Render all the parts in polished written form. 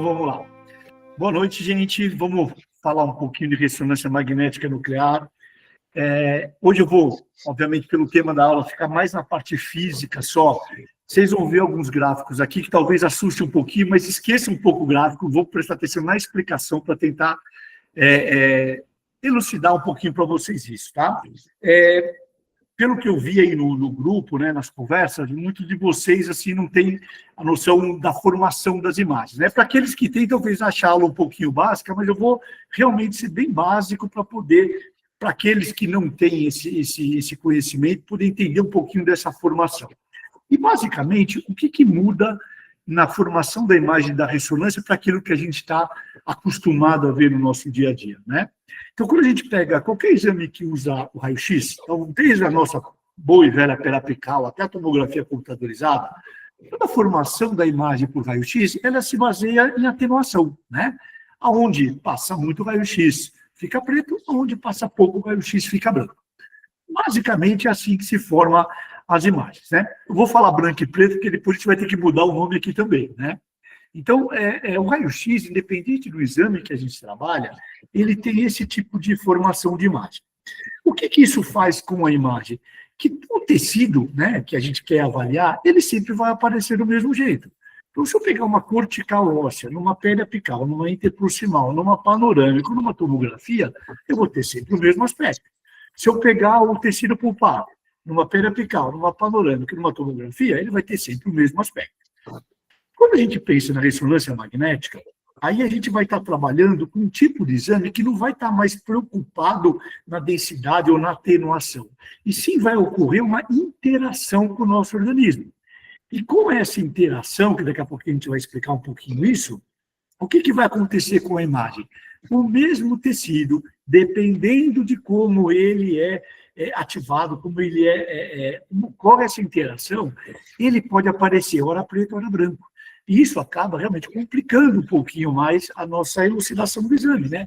Vamos lá. Boa noite, gente. Vamos falar um pouquinho de ressonância magnética nuclear. Hoje eu vou, obviamente, pelo tema da aula, ficar mais na parte física só. Vocês vão ver alguns gráficos aqui que talvez assuste um pouquinho, mas esqueça um pouco o gráfico. Vou prestar atenção na explicação para tentar elucidar um pouquinho para vocês isso, tá? Pelo que eu vi aí no grupo, né, nas conversas, muitos de vocês assim não têm a noção da formação das imagens. Né? Para aqueles que têm, talvez achá-la um pouquinho básica, mas eu vou realmente ser bem básico para poder, para aqueles que não têm esse conhecimento, poder entender um pouquinho dessa formação. E, basicamente, o que muda na formação da imagem da ressonância para aquilo que a gente está acostumado a ver no nosso dia a dia, né? Então, quando a gente pega qualquer exame que usa o raio-x, então, desde a nossa boa e velha perapical até a tomografia computadorizada, toda a formação da imagem por raio-x, ela se baseia em atenuação, né? Aonde passa muito raio-x fica preto, aonde passa pouco raio-x fica branco. Basicamente é assim que se forma as imagens, né? Eu vou falar branco e preto, porque depois a gente vai ter que mudar o nome aqui também, né? Então, o raio-x, independente do exame que a gente trabalha, ele tem esse tipo de formação de imagem. O que isso faz com a imagem? Que o tecido, né, que a gente quer avaliar, ele sempre vai aparecer do mesmo jeito. Então, se eu pegar uma cortical óssea, numa pele apical, numa interproximal, numa panorâmica, numa tomografia, eu vou ter sempre o mesmo aspecto. Se eu pegar o tecido pulpar, numa pele apical, numa panorâmica, numa tomografia, ele vai ter sempre o mesmo aspecto. Quando a gente pensa na ressonância magnética, aí a gente vai estar trabalhando com um tipo de exame que não vai estar mais preocupado na densidade ou na atenuação, e sim vai ocorrer uma interação com o nosso organismo. E com essa interação, que daqui a pouco a gente vai explicar um pouquinho isso, o que vai acontecer com a imagem? O mesmo tecido, dependendo de como ele é ativado, como ele como ocorre essa interação, ele pode aparecer ora preto, ora branco. E isso acaba realmente complicando um pouquinho mais a nossa elucidação do exame, né?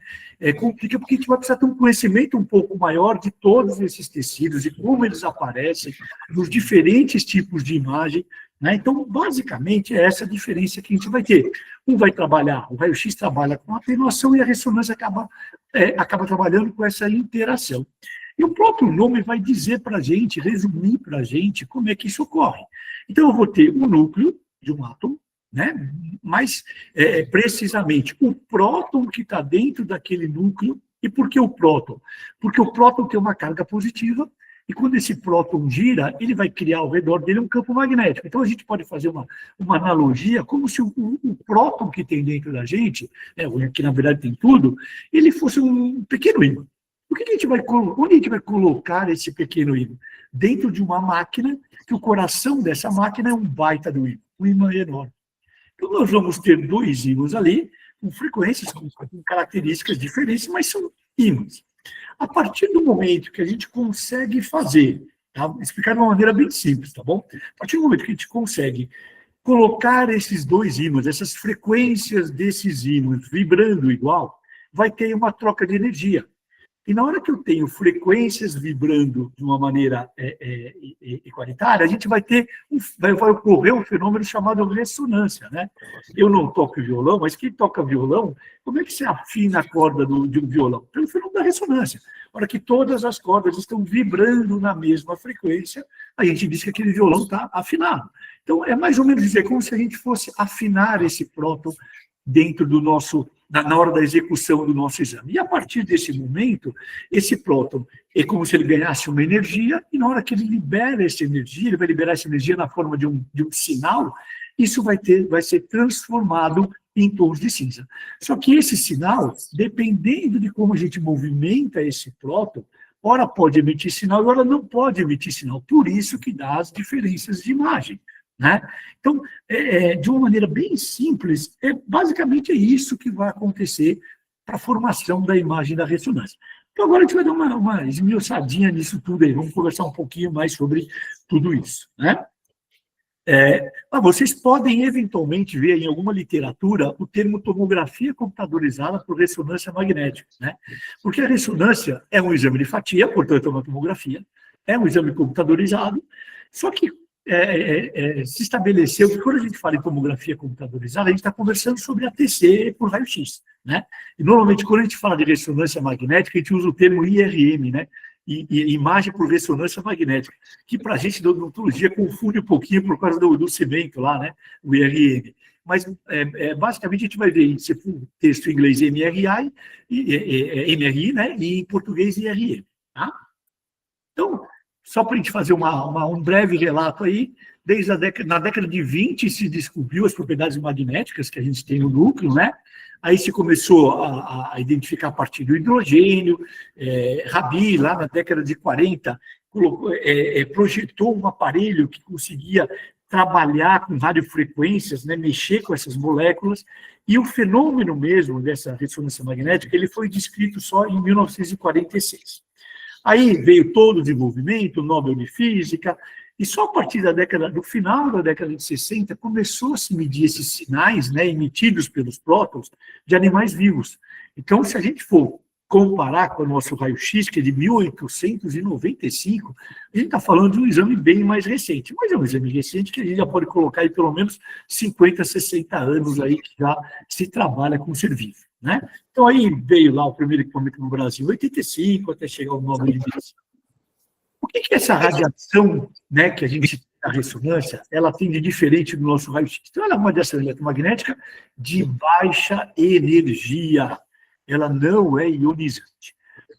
Complica porque a gente vai precisar ter um conhecimento um pouco maior de todos esses tecidos e como eles aparecem, nos diferentes tipos de imagem, né? Então, basicamente, é essa a diferença que a gente vai ter. Um vai trabalhar, o raio-x trabalha com atenuação e a ressonância acaba trabalhando com essa interação. E o próprio nome vai dizer para a gente, resumir para a gente como é que isso ocorre. Então, eu vou ter o núcleo de um átomo, né? Mais precisamente, o próton que está dentro daquele núcleo. E por que o próton? Porque o próton tem uma carga positiva, e quando esse próton gira, ele vai criar ao redor dele um campo magnético. Então, a gente pode fazer uma analogia, como se o próton que tem dentro da gente, que na verdade tem tudo, ele fosse um pequeno ímã. Onde a gente vai colocar esse pequeno ímã? Dentro de uma máquina, que o coração dessa máquina é um baita do ímã, um ímã enorme. Então, nós vamos ter dois ímãs ali, com frequências, com características diferentes, mas são ímãs. A partir do momento que a gente consegue fazer, tá? Vou explicar de uma maneira bem simples, tá bom? A partir do momento que a gente consegue colocar esses dois ímãs, essas frequências desses ímãs vibrando igual, vai ter uma troca de energia. E na hora que eu tenho frequências vibrando de uma maneira igualitária, a gente vai ocorrer um fenômeno chamado ressonância, né? Eu não toco violão, mas quem toca violão, como é que se afina a corda de um violão? Pelo fenômeno da ressonância. Na hora que todas as cordas estão vibrando na mesma frequência, a gente diz que aquele violão está afinado. Então, é mais ou menos dizer como se a gente fosse afinar esse próton dentro do nosso, na hora da execução do nosso exame. E a partir desse momento, esse próton é como se ele ganhasse uma energia, e na hora que ele libera essa energia, ele vai liberar essa energia na forma de um sinal, isso vai ser transformado em tons de cinza. Só que esse sinal, dependendo de como a gente movimenta esse próton, ora pode emitir sinal, ora não pode emitir sinal. Por isso que dá as diferenças de imagem, né? Então, de uma maneira bem simples, basicamente é isso que vai acontecer para a formação da imagem da ressonância. Então, agora a gente vai dar uma esmiuçadinha nisso tudo aí, vamos conversar um pouquinho mais sobre tudo isso, né? Vocês podem, eventualmente, ver em alguma literatura o termo tomografia computadorizada por ressonância magnética, né? Porque a ressonância é um exame de fatia, portanto, é uma tomografia, é um exame computadorizado, só que se estabeleceu que quando a gente fala em tomografia computadorizada, a gente está conversando sobre ATC por raio-x, né? E normalmente, quando a gente fala de ressonância magnética, a gente usa o termo IRM, né? E imagem por ressonância magnética, que para a gente da odontologia confunde um pouquinho por causa do cimento lá, né? O IRM. Mas, basicamente, a gente vai ver, se for texto em inglês, MRI, MRI, né? E em português, IRM, tá? Então, só para a gente fazer um breve relato aí, na década de 20 se descobriu as propriedades magnéticas que a gente tem no núcleo, né? Aí se começou a identificar a partir do hidrogênio. Rabi, lá na década de 40, projetou um aparelho que conseguia trabalhar com radiofrequências, né, mexer com essas moléculas, e o fenômeno mesmo dessa ressonância magnética ele foi descrito só em 1946. Aí veio todo o desenvolvimento, o Nobel de Física, e só a partir do final da década de 60, começou a se medir esses sinais, né, emitidos pelos prótons de animais vivos. Então, se a gente for comparar com o nosso raio-x, que é de 1895, a gente está falando de um exame bem mais recente, mas é um exame recente que a gente já pode colocar aí pelo menos 50, 60 anos aí que já se trabalha com ser vivo, né? Então, aí veio lá o primeiro equipamento no Brasil, em 85, até chegar ao Nobel de Física. O que é essa radiação, né, que a gente tem na ressonância, ela tem de diferente do nosso raio-x? Então, ela é uma radiação eletromagnética de baixa energia. Ela não é ionizante.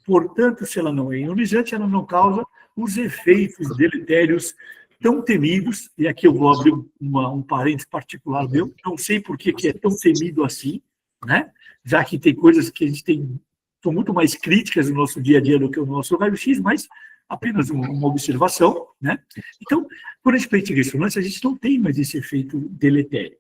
Portanto, se ela não é ionizante, ela não causa os efeitos deletérios tão temidos, e aqui eu vou abrir um parênteses particular meu, não sei por que é tão temido assim, né? Já que tem coisas que a gente são muito mais críticas no nosso dia a dia do que o nosso raio-x, mas apenas uma observação, né? Então, quando a gente pensa em ressonância, a gente não tem mais esse efeito deletério.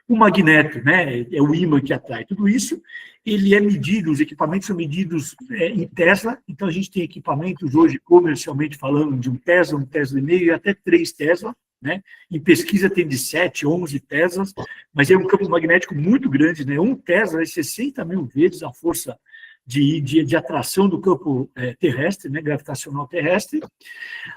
O magneto, né, é o ímã que atrai tudo isso, ele é medido, os equipamentos são medidos em Tesla, então a gente tem equipamentos hoje, comercialmente falando, de 1 Tesla e meio, e até 3 Tesla, né? Em pesquisa tem de 7, 11 Teslas, mas é um campo magnético muito grande, né? 1 Tesla é 60 mil vezes a força de atração do campo terrestre, né, gravitacional terrestre.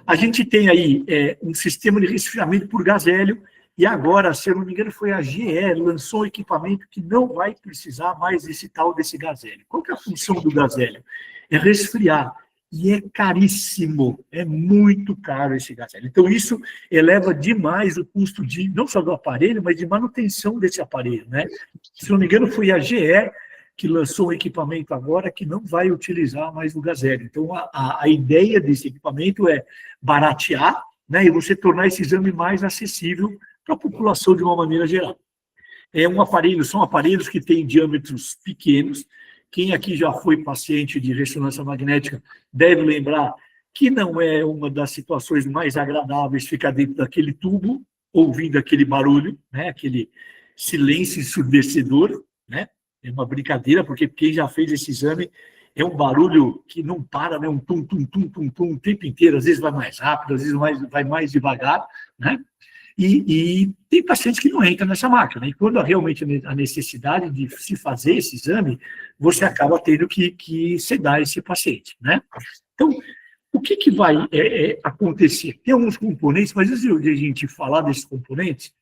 A gente tem aí um sistema de resfriamento por gás hélio, e agora, se eu não me engano, foi a GE, lançou um equipamento que não vai precisar mais desse gás hélio. Qual que é a função do gás hélio? É resfriar. E é caríssimo, é muito caro esse gás hélio. Então, isso eleva demais o custo não só do aparelho, mas de manutenção desse aparelho, né? Se não me engano, foi a GE que lançou um equipamento agora que não vai utilizar mais o gás hélio. Então, a ideia desse equipamento é baratear, né, e você tornar esse exame mais acessível para a população de uma maneira geral. São aparelhos que têm diâmetros pequenos. Quem aqui já foi paciente de ressonância magnética deve lembrar que não é uma das situações mais agradáveis ficar dentro daquele tubo, ouvindo aquele barulho, né, aquele silêncio ensurdecedor, né? É uma brincadeira, porque quem já fez esse exame é um barulho que não para, né? Um tum, tum, tum, tum, tum, o tempo inteiro, às vezes vai mais rápido, às vezes vai mais devagar, né? E tem pacientes que não entram nessa máquina, e quando há realmente a necessidade de se fazer esse exame, você acaba tendo que sedar esse paciente, né? Então, o que vai acontecer? Tem alguns componentes, mas antes de a gente falar desses componentes,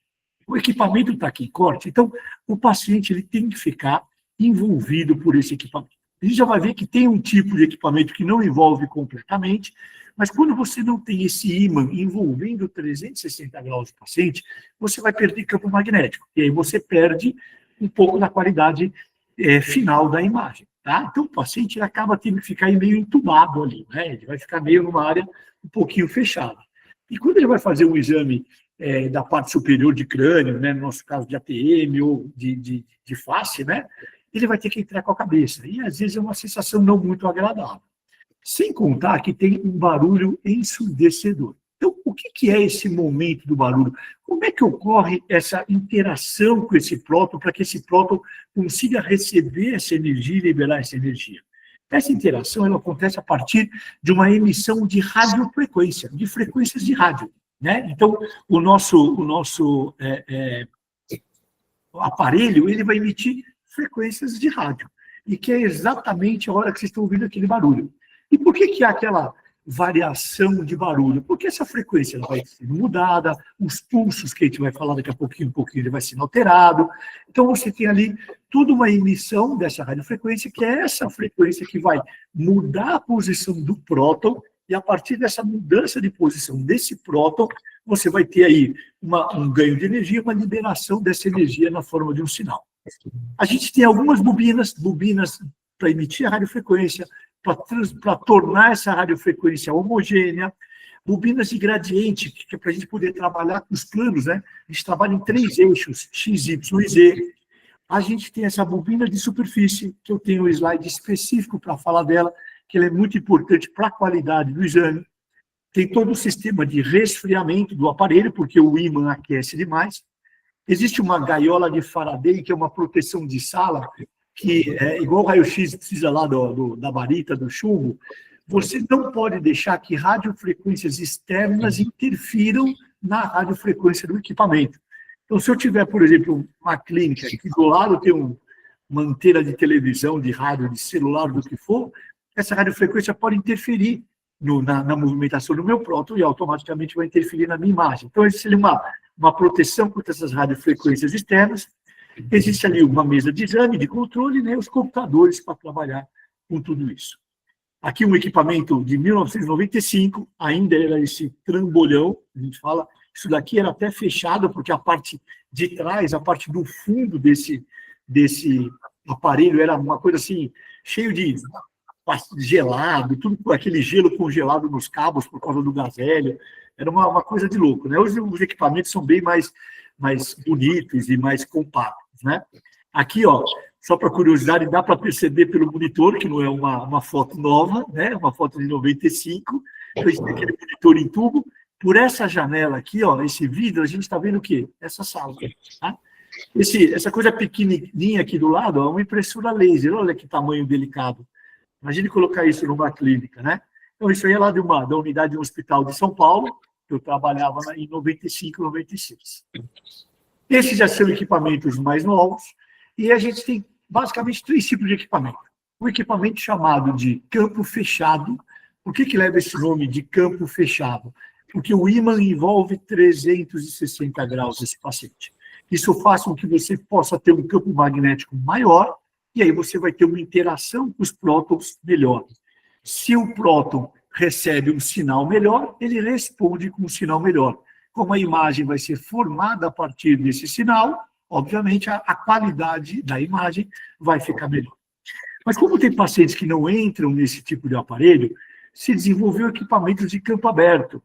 o equipamento está aqui em corte, então o paciente ele tem que ficar envolvido por esse equipamento. A gente já vai ver que tem um tipo de equipamento que não envolve completamente, mas quando você não tem esse ímã envolvendo 360 graus do paciente, você vai perder campo magnético, e aí você perde um pouco da qualidade final da imagem, tá? Então o paciente ele acaba tendo que ficar meio entubado ali, né? Ele vai ficar meio numa área um pouquinho fechada. E quando ele vai fazer um exame da parte superior de crânio, né, no nosso caso de ATM ou de face, né, ele vai ter que entrar com a cabeça. E, às vezes, é uma sensação não muito agradável. Sem contar que tem um barulho ensurdecedor. Então, o que é esse momento do barulho? Como é que ocorre essa interação com esse próton para que esse próton consiga receber essa energia e liberar essa energia? Essa interação ela acontece a partir de uma emissão de radiofrequência, de frequências de rádio, né? Então, o nosso aparelho ele vai emitir frequências de rádio, e que é exatamente a hora que vocês estão ouvindo aquele barulho. E por que há aquela variação de barulho, porque essa frequência ela vai ser mudada, os pulsos que a gente vai falar daqui a pouquinho, ele vai sendo alterado. Então, você tem ali toda uma emissão dessa radiofrequência, que é essa frequência que vai mudar a posição do próton, e a partir dessa mudança de posição desse próton, você vai ter aí um ganho de energia, uma liberação dessa energia na forma de um sinal. A gente tem algumas bobinas para emitir a radiofrequência, para tornar essa radiofrequência homogênea, bobinas de gradiente, que é para a gente poder trabalhar com os planos, né? A gente trabalha em 3 eixos, X, Y e Z. A gente tem essa bobina de superfície, que eu tenho um slide específico para falar dela, que ela é muito importante para a qualidade do exame. Tem todo o sistema de resfriamento do aparelho, porque o ímã aquece demais. Existe uma gaiola de Faraday, que é uma proteção de sala, que é igual o raio-x precisa lá da varita, do chumbo. Você não pode deixar que radiofrequências externas interfiram na radiofrequência do equipamento. Então, se eu tiver, por exemplo, uma clínica que do lado tem uma antena de televisão, de rádio, de celular, do que for, essa radiofrequência pode interferir na movimentação do meu próton e automaticamente vai interferir na minha imagem. Então, existe ali uma proteção contra essas radiofrequências externas. Existe ali uma mesa de exame, de controle, né, os computadores para trabalhar com tudo isso. Aqui um equipamento de 1995, ainda era esse trambolhão, a gente fala, isso daqui era até fechado, porque a parte de trás, a parte do fundo desse aparelho era uma coisa assim, cheio de gelado, tudo com aquele gelo congelado nos cabos por causa do gás hélio, era uma coisa de louco, né? Hoje os equipamentos são bem mais bonitos e mais compactos, né? Aqui, ó, só para curiosidade, dá para perceber pelo monitor, que não é uma foto nova, né? Uma foto de 95, então a gente tem aquele monitor em tubo. Por essa janela aqui, ó, esse vidro, a gente está vendo o quê? Essa sala, tá? Essa coisa pequenininha aqui do lado, ó, é uma impressora laser, olha que tamanho delicado. Imagine colocar isso numa clínica, né? Então, isso aí é lá da unidade de um hospital de São Paulo, que eu trabalhava em 95, 96. Esses já são equipamentos mais novos, e a gente tem basicamente 3 tipos de equipamento. Um equipamento chamado de campo fechado. Por que leva esse nome de campo fechado? Porque o ímã envolve 360 graus esse paciente. Isso faz com que você possa ter um campo magnético maior, e aí você vai ter uma interação com os prótons melhor. Se o próton recebe um sinal melhor, ele responde com um sinal melhor. Como a imagem vai ser formada a partir desse sinal, obviamente a qualidade da imagem vai ficar melhor. Mas como tem pacientes que não entram nesse tipo de aparelho, se desenvolveu equipamentos de campo aberto,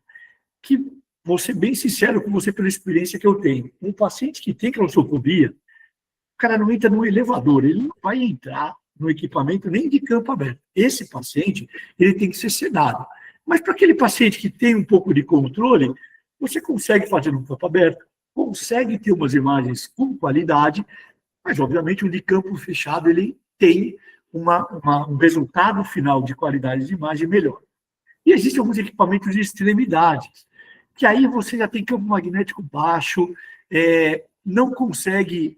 que, vou ser bem sincero com você pela experiência que eu tenho. Um paciente que tem claustrofobia, o cara não entra no elevador, ele não vai entrar no equipamento nem de campo aberto. Esse paciente, ele tem que ser sedado. Mas para aquele paciente que tem um pouco de controle, você consegue fazer no campo aberto, consegue ter umas imagens com qualidade, mas, obviamente, o de campo fechado, ele tem um resultado final de qualidade de imagem melhor. E existem alguns equipamentos de extremidades, que aí você já tem campo magnético baixo, não consegue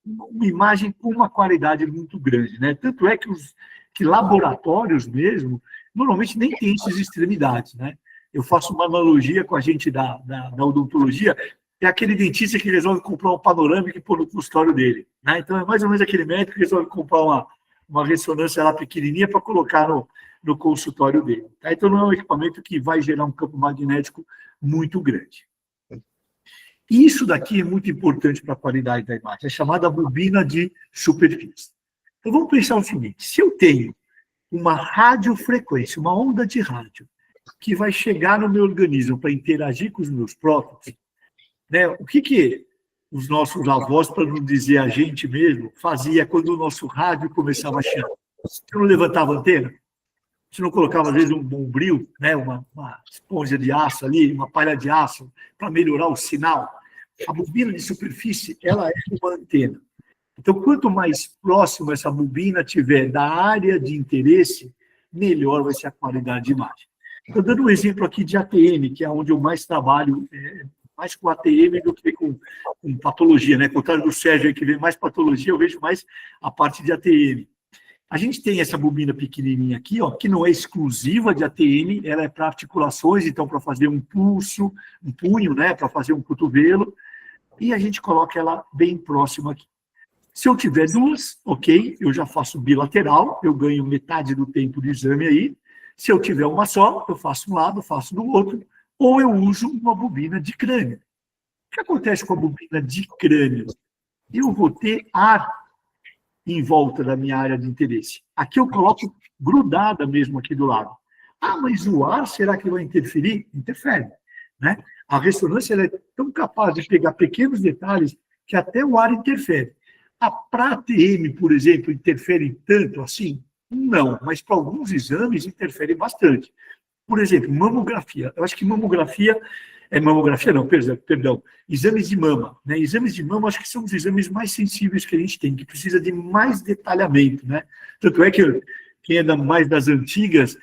uma imagem com uma qualidade muito grande, né? Tanto é que laboratórios mesmo, normalmente nem tem essas extremidades, né? Eu faço uma analogia com a gente da odontologia, é aquele dentista que resolve comprar um panorâmico e pôr no consultório dele, né? Então é mais ou menos aquele médico que resolve comprar uma ressonância lá pequenininha para colocar no consultório dele. Tá? Então não é um equipamento que vai gerar um campo magnético muito grande. Isso daqui é muito importante para a qualidade da imagem, é chamada bobina de superfície. Então vamos pensar o seguinte, se eu tenho uma radiofrequência, uma onda de rádio, que vai chegar no meu organismo para interagir com os meus prótons, né, o que os nossos avós, para não dizer a gente mesmo, fazia quando o nosso rádio começava a chiar? Você não levantava a antena? Você não colocava, às vezes, um bombril, né, uma esponja de aço ali, uma palha de aço, para melhorar o sinal? A bobina de superfície, ela é uma antena. Então, quanto mais próximo essa bobina tiver da área de interesse, melhor vai ser a qualidade de imagem. Estou dando um exemplo aqui de ATM, que é onde eu mais trabalho, mais com ATM do que com patologia, né? Ao contrário do Sérgio, que vê mais patologia, eu vejo mais a parte de ATM. A gente tem essa bobina pequenininha aqui, ó, que não é exclusiva de ATM, ela é para articulações, então para fazer um pulso, um punho, né, para fazer um cotovelo, e a gente coloca ela bem próxima aqui. Se eu tiver duas, ok, eu já faço bilateral, eu ganho metade do tempo de exame aí. Se eu tiver uma só, eu faço um lado, faço do outro, ou eu uso uma bobina de crânio. O que acontece com a bobina de crânio? Eu vou ter ar em volta da minha área de interesse. Aqui eu coloco grudada mesmo aqui do lado. Ah, mas o ar, será que vai interferir? Interfere, né? A ressonância ela é tão capaz de pegar pequenos detalhes que até o ar interfere. A ATM, por exemplo, interfere tanto assim? Não, mas para alguns exames interfere bastante. Por exemplo, mamografia. Eu acho que mamografia não, perdão, exames de mama. Né? Exames de mama, acho que são os exames mais sensíveis que a gente tem, que precisa de mais detalhamento. Né? Tanto é que quem é mais das antigas,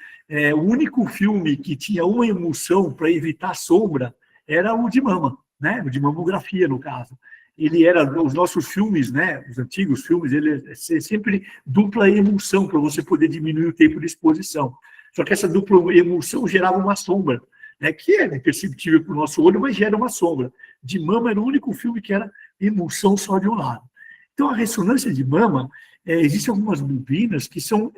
o único filme que tinha uma emulsão para evitar sombra era o de mama, né? O de mamografia, no caso. Ele era, os nossos filmes, né? Os antigos filmes, ele é sempre dupla emulsão, para você poder diminuir o tempo de exposição. Só que essa dupla emulsão gerava uma sombra, né, que é imperceptível para o nosso olho, mas gera uma sombra. De mama era o único filme que era emulsão só de um lado. Então, a ressonância de mama, existem algumas bobinas que são,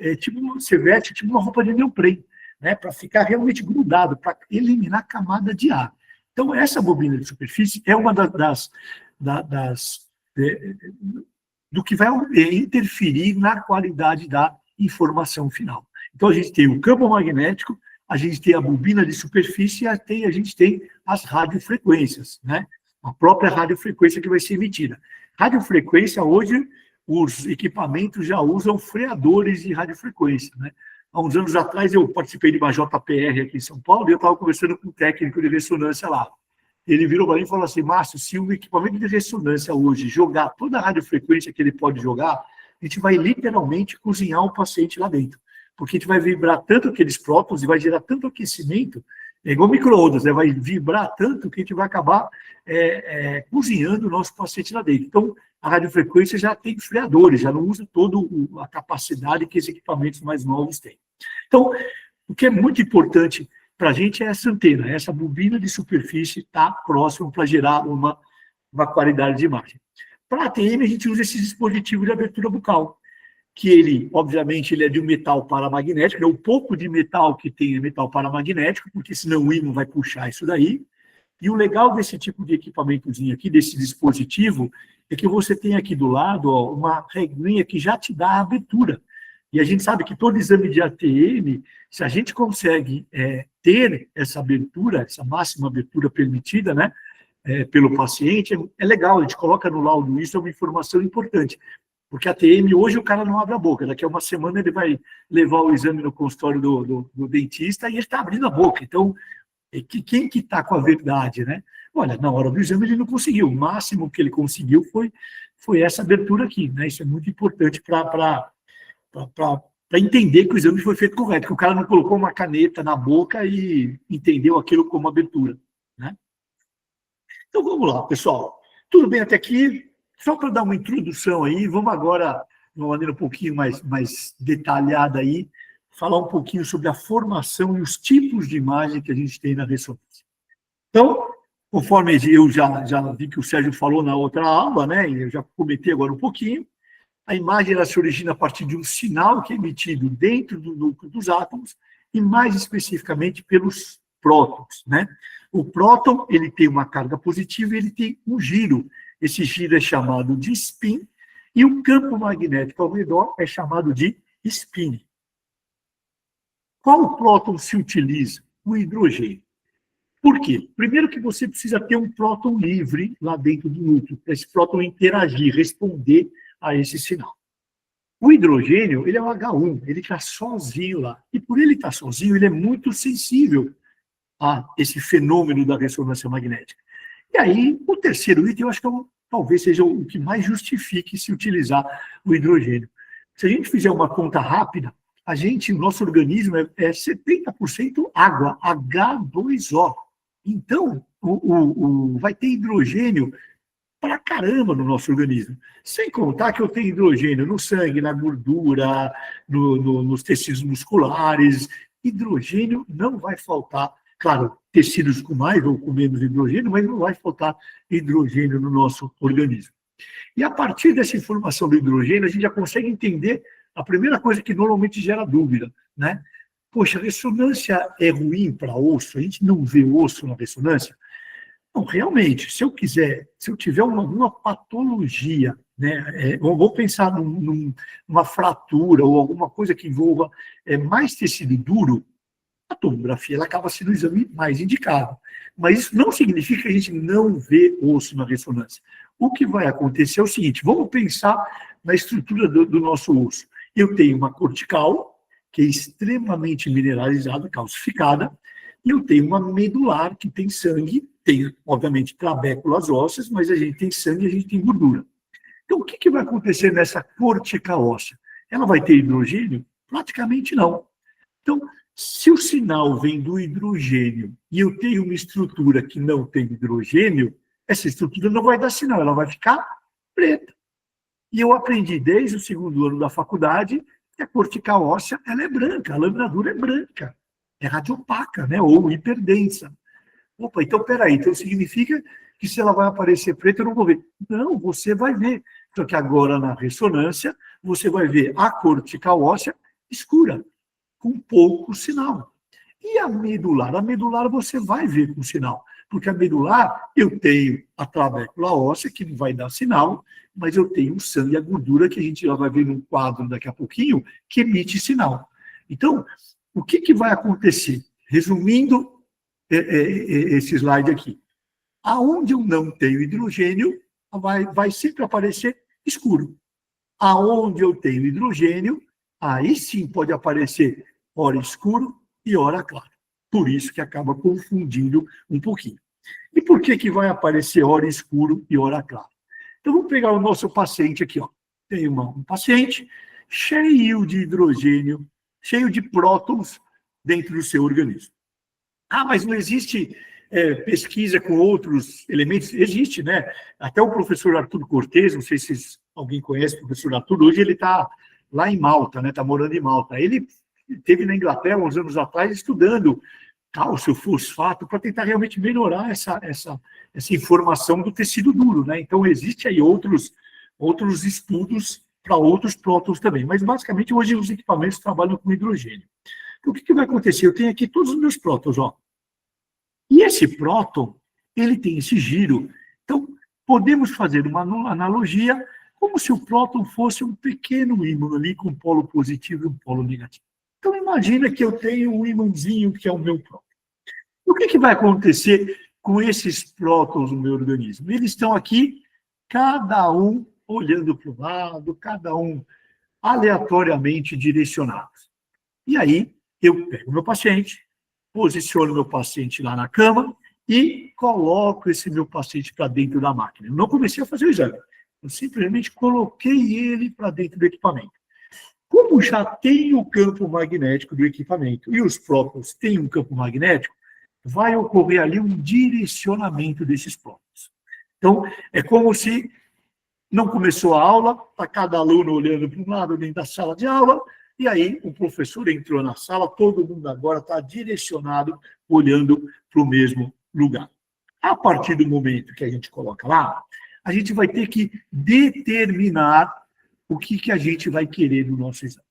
você veste tipo uma roupa de neoprene, né, para ficar realmente grudado, para eliminar a camada de ar. Então, essa bobina de superfície é uma do que vai interferir na qualidade da informação final. Então, a gente tem o campo magnético, a gente tem a bobina de superfície e a gente tem as radiofrequências, né? A própria radiofrequência que vai ser emitida. Radiofrequência, hoje, os equipamentos já usam freadores de radiofrequência, né? Há uns anos atrás, eu participei de uma JPR aqui em São Paulo e eu estava conversando com um técnico de ressonância lá. Ele virou para mim e falou assim: Márcio, se o equipamento de ressonância hoje jogar toda a radiofrequência que ele pode jogar, a gente vai literalmente cozinhar o paciente lá dentro. Porque a gente vai vibrar tanto aqueles prótons e vai gerar tanto aquecimento, é igual micro-ondas, né? Vai vibrar tanto que a gente vai acabar cozinhando o nosso paciente lá dentro. Então, a radiofrequência já tem freadores, já não usa toda a capacidade que esses equipamentos mais novos têm. Então, o que é muito importante para a gente é essa antena, essa bobina de superfície está próximo para gerar uma qualidade de imagem. Para a ATM, a gente usa esse dispositivo de abertura bucal, que ele, obviamente, ele é de um metal paramagnético, né? O pouco de metal que tem é metal paramagnético, porque senão o ímã vai puxar isso daí. E o legal desse tipo de equipamentozinho aqui, desse dispositivo, é que você tem aqui do lado, ó, uma regrinha que já te dá a abertura. E a gente sabe que todo exame de ATM, se a gente consegue ter essa abertura, essa máxima abertura permitida, né, pelo paciente, é legal, a gente coloca no laudo, isso é uma informação importante. Porque a ATM, hoje o cara não abre a boca, daqui a uma semana ele vai levar o exame no consultório do dentista e ele está abrindo a boca. Então, quem que está com a verdade, né? Olha, na hora do exame ele não conseguiu, o máximo que ele conseguiu foi essa abertura aqui, né? Isso é muito importante para entender que o exame foi feito correto, que o cara não colocou uma caneta na boca e entendeu aquilo como abertura, né? Então, vamos lá, pessoal. Tudo bem até aqui? Só para dar uma introdução aí, vamos agora, de uma maneira um pouquinho mais detalhada aí, falar um pouquinho sobre a formação e os tipos de imagem que a gente tem na ressonância. Então, conforme eu já vi que o Sérgio falou na outra aula, né, e eu já comentei agora um pouquinho, a imagem ela se origina a partir de um sinal que é emitido dentro do núcleo dos átomos e, mais especificamente, pelos prótons, né? O próton, ele tem uma carga positiva e ele tem um giro. Esse giro é chamado de spin e o campo magnético ao redor é chamado de spin. Qual próton se utiliza? O hidrogênio. Por quê? Primeiro que você precisa ter um próton livre lá dentro do núcleo, para esse próton interagir, responder a esse sinal. O hidrogênio, ele é o H1, ele está sozinho lá. E por ele estar sozinho, ele é muito sensível a esse fenômeno da ressonância magnética. E aí, o terceiro item, eu acho que talvez seja o que mais justifique se utilizar o hidrogênio. Se a gente fizer uma conta rápida, o nosso organismo é 70% água, H2O. Então, vai ter hidrogênio pra caramba no nosso organismo. Sem contar que eu tenho hidrogênio no sangue, na gordura, nos tecidos musculares. Hidrogênio não vai faltar. Claro, tecidos com mais ou com menos hidrogênio, mas não vai faltar hidrogênio no nosso organismo. E a partir dessa informação do hidrogênio, a gente já consegue entender a primeira coisa que normalmente gera dúvida, né? Poxa, a ressonância é ruim para osso? A gente não vê osso na ressonância? Não, realmente, se eu tiver alguma patologia, né, vou pensar numa fratura ou alguma coisa que envolva mais tecido duro, a tomografia ela acaba sendo o exame mais indicado. Mas isso não significa que a gente não vê osso na ressonância. O que vai acontecer é o seguinte, vamos pensar na estrutura do nosso osso. Eu tenho uma cortical, que é extremamente mineralizada, calcificada, e eu tenho uma medular, que tem sangue, tem, obviamente, trabéculas ósseas, mas a gente tem sangue e a gente tem gordura. Então, o que vai acontecer nessa cortical óssea? Ela vai ter hidrogênio? Praticamente não. Então, se o sinal vem do hidrogênio e eu tenho uma estrutura que não tem hidrogênio, essa estrutura não vai dar sinal, ela vai ficar preta. E eu aprendi desde o segundo ano da faculdade que a cortical óssea ela é branca, a lâmina dura é branca, é radiopaca, né? Ou hiperdensa. Opa, então peraí, então significa que se ela vai aparecer preta, eu não vou ver. Não, você vai ver. Só que agora na ressonância, você vai ver a cortical óssea escura, com pouco sinal. E a medular? A medular você vai ver com sinal, porque a medular, eu tenho a trabécula óssea, que não vai dar sinal, mas eu tenho o sangue e a gordura, que a gente já vai ver num quadro daqui a pouquinho, que emite sinal. Então, o que vai acontecer? Resumindo esse slide aqui. Aonde eu não tenho hidrogênio, vai sempre aparecer escuro. Aonde eu tenho hidrogênio, aí sim pode aparecer ora escuro e ora claro. Por isso que acaba confundindo um pouquinho. E por que vai aparecer ora escuro e ora claro? Então, vamos pegar o nosso paciente aqui. Ó. Tem um paciente cheio de hidrogênio, cheio de prótons dentro do seu organismo. Ah, mas não existe pesquisa com outros elementos? Existe, né? Até o professor Arthur Cortez, não sei se alguém conhece o professor Arthur, hoje ele está lá em Malta, né? Está morando em Malta. Ele esteve na Inglaterra, uns anos atrás, estudando cálcio, fosfato, para tentar realmente melhorar essa informação do tecido duro, né? Então, existe aí outros estudos para outros prótons também. Mas, basicamente, hoje os equipamentos trabalham com hidrogênio. Então, o que vai acontecer? Eu tenho aqui todos os meus prótons, ó. E esse próton, ele tem esse giro. Então, podemos fazer uma analogia como se o próton fosse um pequeno ímã ali com um polo positivo e um polo negativo. Então, imagina que eu tenho um ímãzinho que é o meu próton. O que vai acontecer com esses prótons no meu organismo? Eles estão aqui, cada um olhando para o lado, cada um aleatoriamente direcionados. E aí, eu pego o meu paciente, posiciono o meu paciente lá na cama e coloco esse meu paciente para dentro da máquina. Eu não comecei a fazer o exame, eu simplesmente coloquei ele para dentro do equipamento. Como já tem o campo magnético do equipamento e os prótons têm um campo magnético, vai ocorrer ali um direcionamento desses prótons. Então, é como se não começou a aula, está cada aluno olhando para um lado dentro da sala de aula, e aí o professor entrou na sala, todo mundo agora está direcionado, olhando para o mesmo lugar. A partir do momento que a gente coloca lá, a gente vai ter que determinar o que a gente vai querer no nosso exame.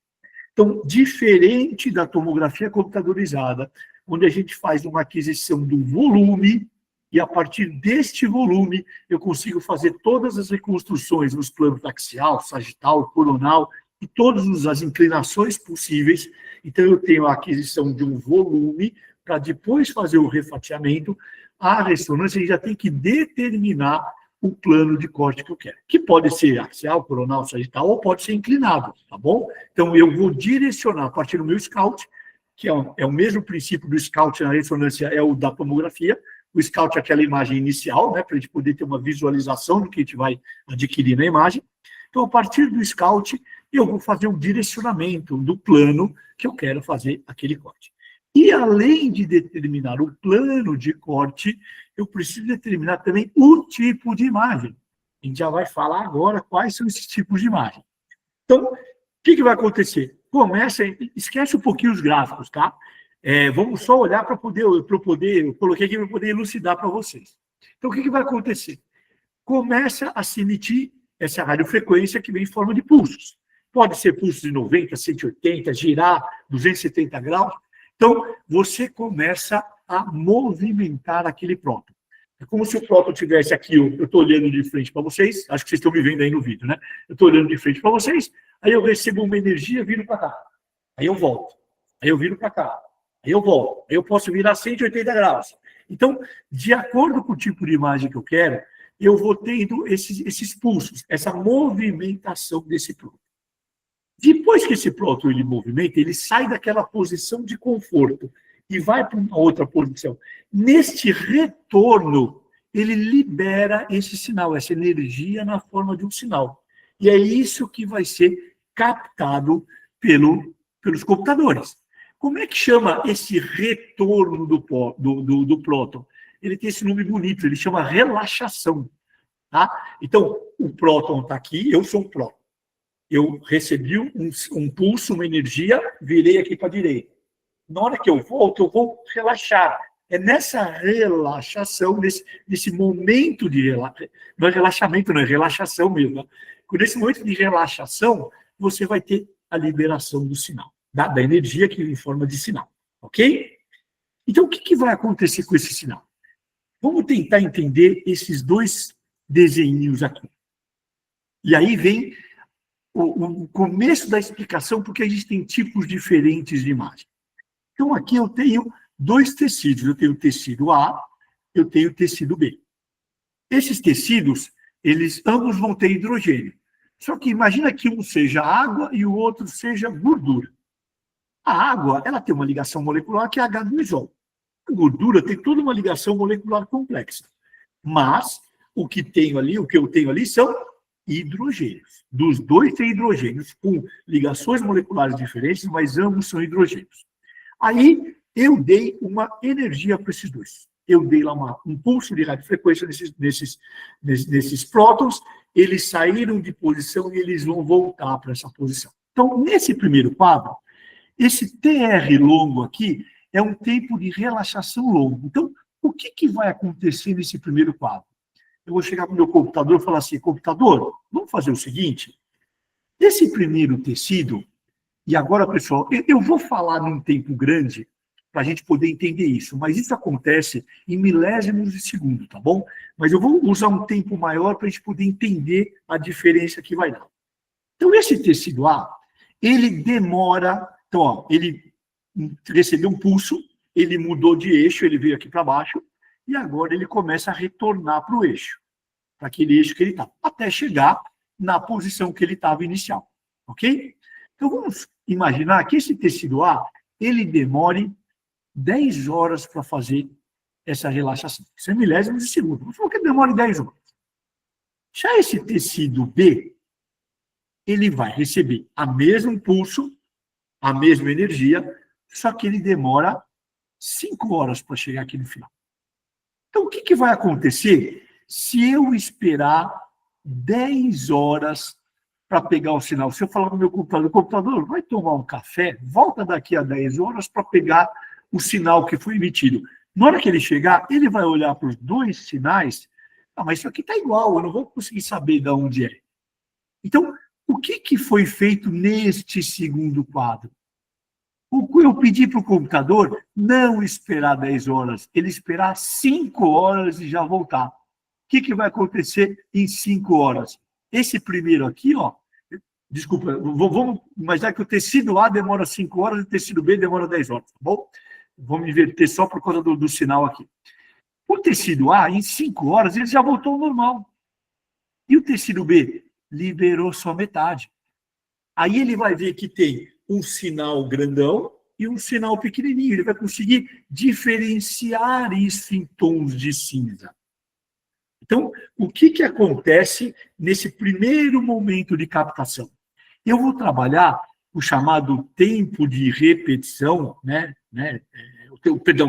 Então, diferente da tomografia computadorizada, onde a gente faz uma aquisição do volume, e a partir deste volume eu consigo fazer todas as reconstruções nos planos axial, sagital, coronal, e todas as inclinações possíveis. Então, eu tenho a aquisição de um volume para depois fazer o refatiamento. A ressonância, a gente já tem que determinar o plano de corte que eu quero, que pode ser axial, coronal, sagital, ou pode ser inclinado, tá bom? Então, eu vou direcionar a partir do meu scout, que é o mesmo princípio do scout na ressonância, é o da tomografia. O scout é aquela imagem inicial, né, para a gente poder ter uma visualização do que a gente vai adquirir na imagem. Então, a partir do scout, eu vou fazer um direcionamento do plano que eu quero fazer aquele corte. E, além de determinar o plano de corte, eu preciso determinar também o tipo de imagem. A gente já vai falar agora quais são esses tipos de imagem. Então, o que vai acontecer? Esquece um pouquinho os gráficos, tá? Vamos só olhar para eu coloquei aqui para poder elucidar para vocês. Então, o que vai acontecer? Começa a se emitir essa radiofrequência que vem em forma de pulsos. Pode ser pulsos de 90, 180, girar 270 graus. Então, você começa a movimentar aquele próton. É como se o próton estivesse aqui, eu estou olhando de frente para vocês, acho que vocês estão me vendo aí no vídeo, né? Eu estou olhando de frente para vocês, aí eu recebo uma energia, viro para cá. Aí eu volto. Aí eu viro para cá. Aí eu volto. Aí eu posso virar 180 graus. Então, de acordo com o tipo de imagem que eu quero, eu vou tendo esses pulsos, essa movimentação desse próton. Depois que esse próton ele movimenta, ele sai daquela posição de conforto e vai para uma outra posição. Neste retorno, ele libera esse sinal, essa energia na forma de um sinal. E é isso que vai ser captado pelos computadores. Como é que chama esse retorno do próton? Ele tem esse nome bonito, ele chama relaxação. Tá? Então, o próton está aqui, eu sou um próton. Eu recebi um pulso, uma energia, virei aqui para a direita. Na hora que eu volto, eu vou relaxar. É nessa relaxação, nesse momento de relaxamento, não é relaxamento, não é relaxação mesmo. Né? Nesse momento de relaxação, você vai ter a liberação do sinal, da energia que vem em forma de sinal. Ok? Então, o que vai acontecer com esse sinal? Vamos tentar entender esses dois desenhinhos aqui. E aí vem o começo da explicação, porque a gente tem tipos diferentes de imagem. Então, aqui eu tenho dois tecidos. Eu tenho o tecido A, eu tenho o tecido B. Esses tecidos, eles ambos vão ter hidrogênio. Só que imagina que um seja água e o outro seja gordura. A água, ela tem uma ligação molecular que é H2O. A gordura tem toda uma ligação molecular complexa. Mas o que eu tenho ali são hidrogênios. Dos dois tem hidrogênios, com ligações moleculares diferentes, mas ambos são hidrogênios. Aí eu dei uma energia para esses dois. Eu dei lá um pulso de radiofrequência nesses prótons, eles saíram de posição e eles vão voltar para essa posição. Então, nesse primeiro quadro, esse TR longo aqui é um tempo de relaxação longo. Então, o que vai acontecer nesse primeiro quadro? Eu vou chegar para o meu computador e falar assim, computador, vamos fazer o seguinte, esse primeiro tecido, e agora, pessoal, eu vou falar num tempo grande para a gente poder entender isso, mas isso acontece em milésimos de segundo, tá bom? Mas eu vou usar um tempo maior para a gente poder entender a diferença que vai dar. Então, esse tecido A, ele demora, então, ó, ele recebeu um pulso, ele mudou de eixo, ele veio aqui para baixo, e agora ele começa a retornar para o eixo, para aquele eixo que ele está, até chegar na posição que ele estava inicial, ok? Então, vamos imaginar que esse tecido A, ele demore 10 horas para fazer essa relaxação. Isso é milésimos de segundo. Vamos falar que ele demore 10 horas. Já esse tecido B, ele vai receber o mesmo pulso, a mesma energia, só que ele demora 5 horas para chegar aqui no final. Então, o que vai acontecer se eu esperar 10 horas para pegar o sinal? Se eu falar no meu computador, vai tomar um café, volta daqui a 10 horas para pegar o sinal que foi emitido. Na hora que ele chegar, ele vai olhar para os dois sinais, mas isso aqui está igual, eu não vou conseguir saber de onde é. Então, o que foi feito neste segundo quadro? Eu pedi para o computador não esperar 10 horas, ele esperar 5 horas e já voltar. O que vai acontecer em 5 horas? Esse primeiro aqui, ó, desculpa, vamos imaginar que o tecido A demora 5 horas e o tecido B demora 10 horas, tá bom? Vamos inverter só por causa do sinal aqui. O tecido A, em 5 horas, ele já voltou ao normal. E o tecido B liberou só metade. Aí ele vai ver que tem um sinal grandão e um sinal pequenininho. Ele vai conseguir diferenciar isso em tons de cinza. Então, o que acontece nesse primeiro momento de captação? Eu vou trabalhar o chamado tempo de repetição,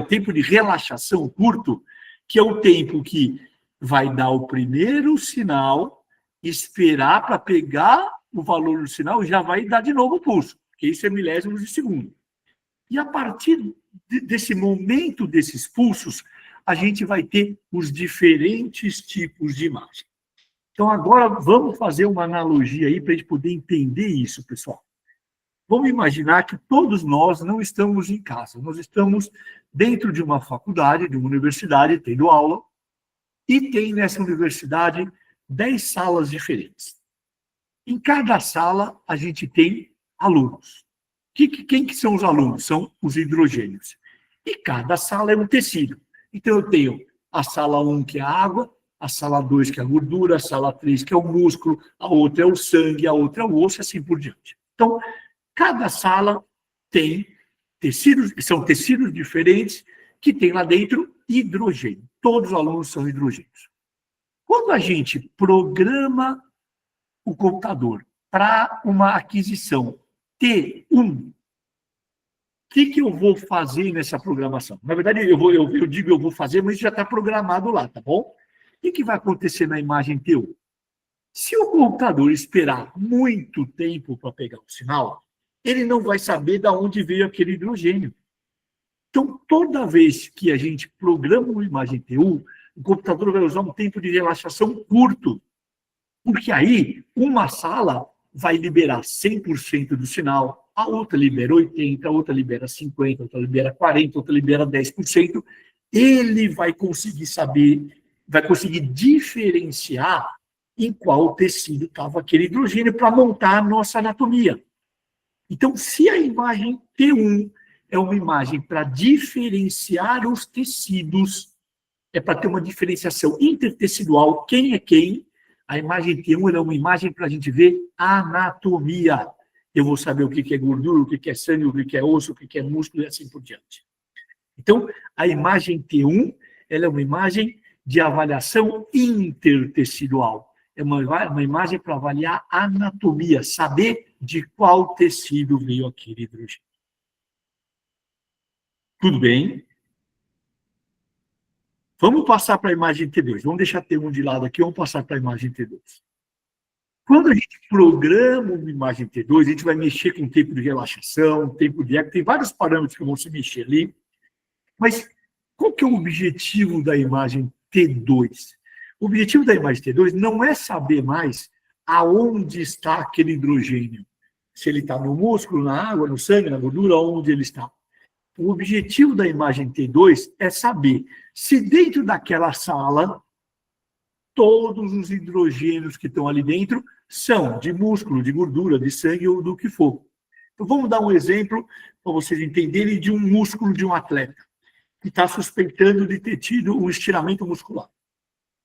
tempo de relaxação curto, que é o tempo que vai dar o primeiro sinal, esperar para pegar o valor do sinal e já vai dar de novo o pulso, porque isso é milésimos de segundo. E a partir desse momento desses pulsos, a gente vai ter os diferentes tipos de imagem. Então, agora, vamos fazer uma analogia aí para a gente poder entender isso, pessoal. Vamos imaginar que todos nós não estamos em casa, nós estamos dentro de uma faculdade, de uma universidade, tendo aula, e tem nessa universidade 10 salas diferentes. Em cada sala, a gente tem alunos. Quem que são os alunos? São os hidrogênios. E cada sala é um tecido. Então, eu tenho a sala 1, que é a água, a sala 2, que é a gordura, a sala 3, que é o músculo, a outra é o sangue, a outra é o osso, e assim por diante. Então, cada sala tem tecidos, são tecidos diferentes, que tem lá dentro hidrogênio. Todos os alunos são hidrogênios. Quando a gente programa o computador para uma aquisição T1, o que eu vou fazer nessa programação? Na verdade, eu digo eu vou fazer, mas já está programado lá, tá bom? O que vai acontecer na imagem T1? Se o computador esperar muito tempo para pegar o sinal, ele não vai saber de onde veio aquele hidrogênio. Então, toda vez que a gente programa uma imagem T1, o computador vai usar um tempo de relaxação curto, porque aí uma sala vai liberar 100% do sinal, a outra libera 80%, a outra libera 50%, a outra libera 40%, a outra libera 10%. Ele vai conseguir saber, vai conseguir diferenciar em qual tecido estava aquele hidrogênio para montar a nossa anatomia. Então, se a imagem T1 é uma imagem para diferenciar os tecidos, é para ter uma diferenciação intertecidual, quem é quem, a imagem T1 é uma imagem para a gente ver anatomia. Eu vou saber o que é gordura, o que é sangue, o que é osso, o que é músculo e assim por diante. Então, a imagem T1 ela é uma imagem de avaliação intertecidual. É uma imagem para avaliar anatomia, saber de qual tecido veio aquele hidrogênio. Tudo bem? Vamos passar para a imagem T2. Vamos deixar T1 de lado aqui, vamos passar para a imagem T2. Quando a gente programa uma imagem T2, a gente vai mexer com tempo de relaxação, tempo de eco, tem vários parâmetros que vão se mexer ali. Mas qual que é o objetivo da imagem T2? O objetivo da imagem T2 não é saber mais aonde está aquele hidrogênio. Se ele está no músculo, na água, no sangue, na gordura, onde ele está. O objetivo da imagem T2 é saber se dentro daquela sala todos os hidrogênios que estão ali dentro são de músculo, de gordura, de sangue ou do que for. Então, vamos dar um exemplo para vocês entenderem de um músculo de um atleta que está suspeitando de ter tido um estiramento muscular.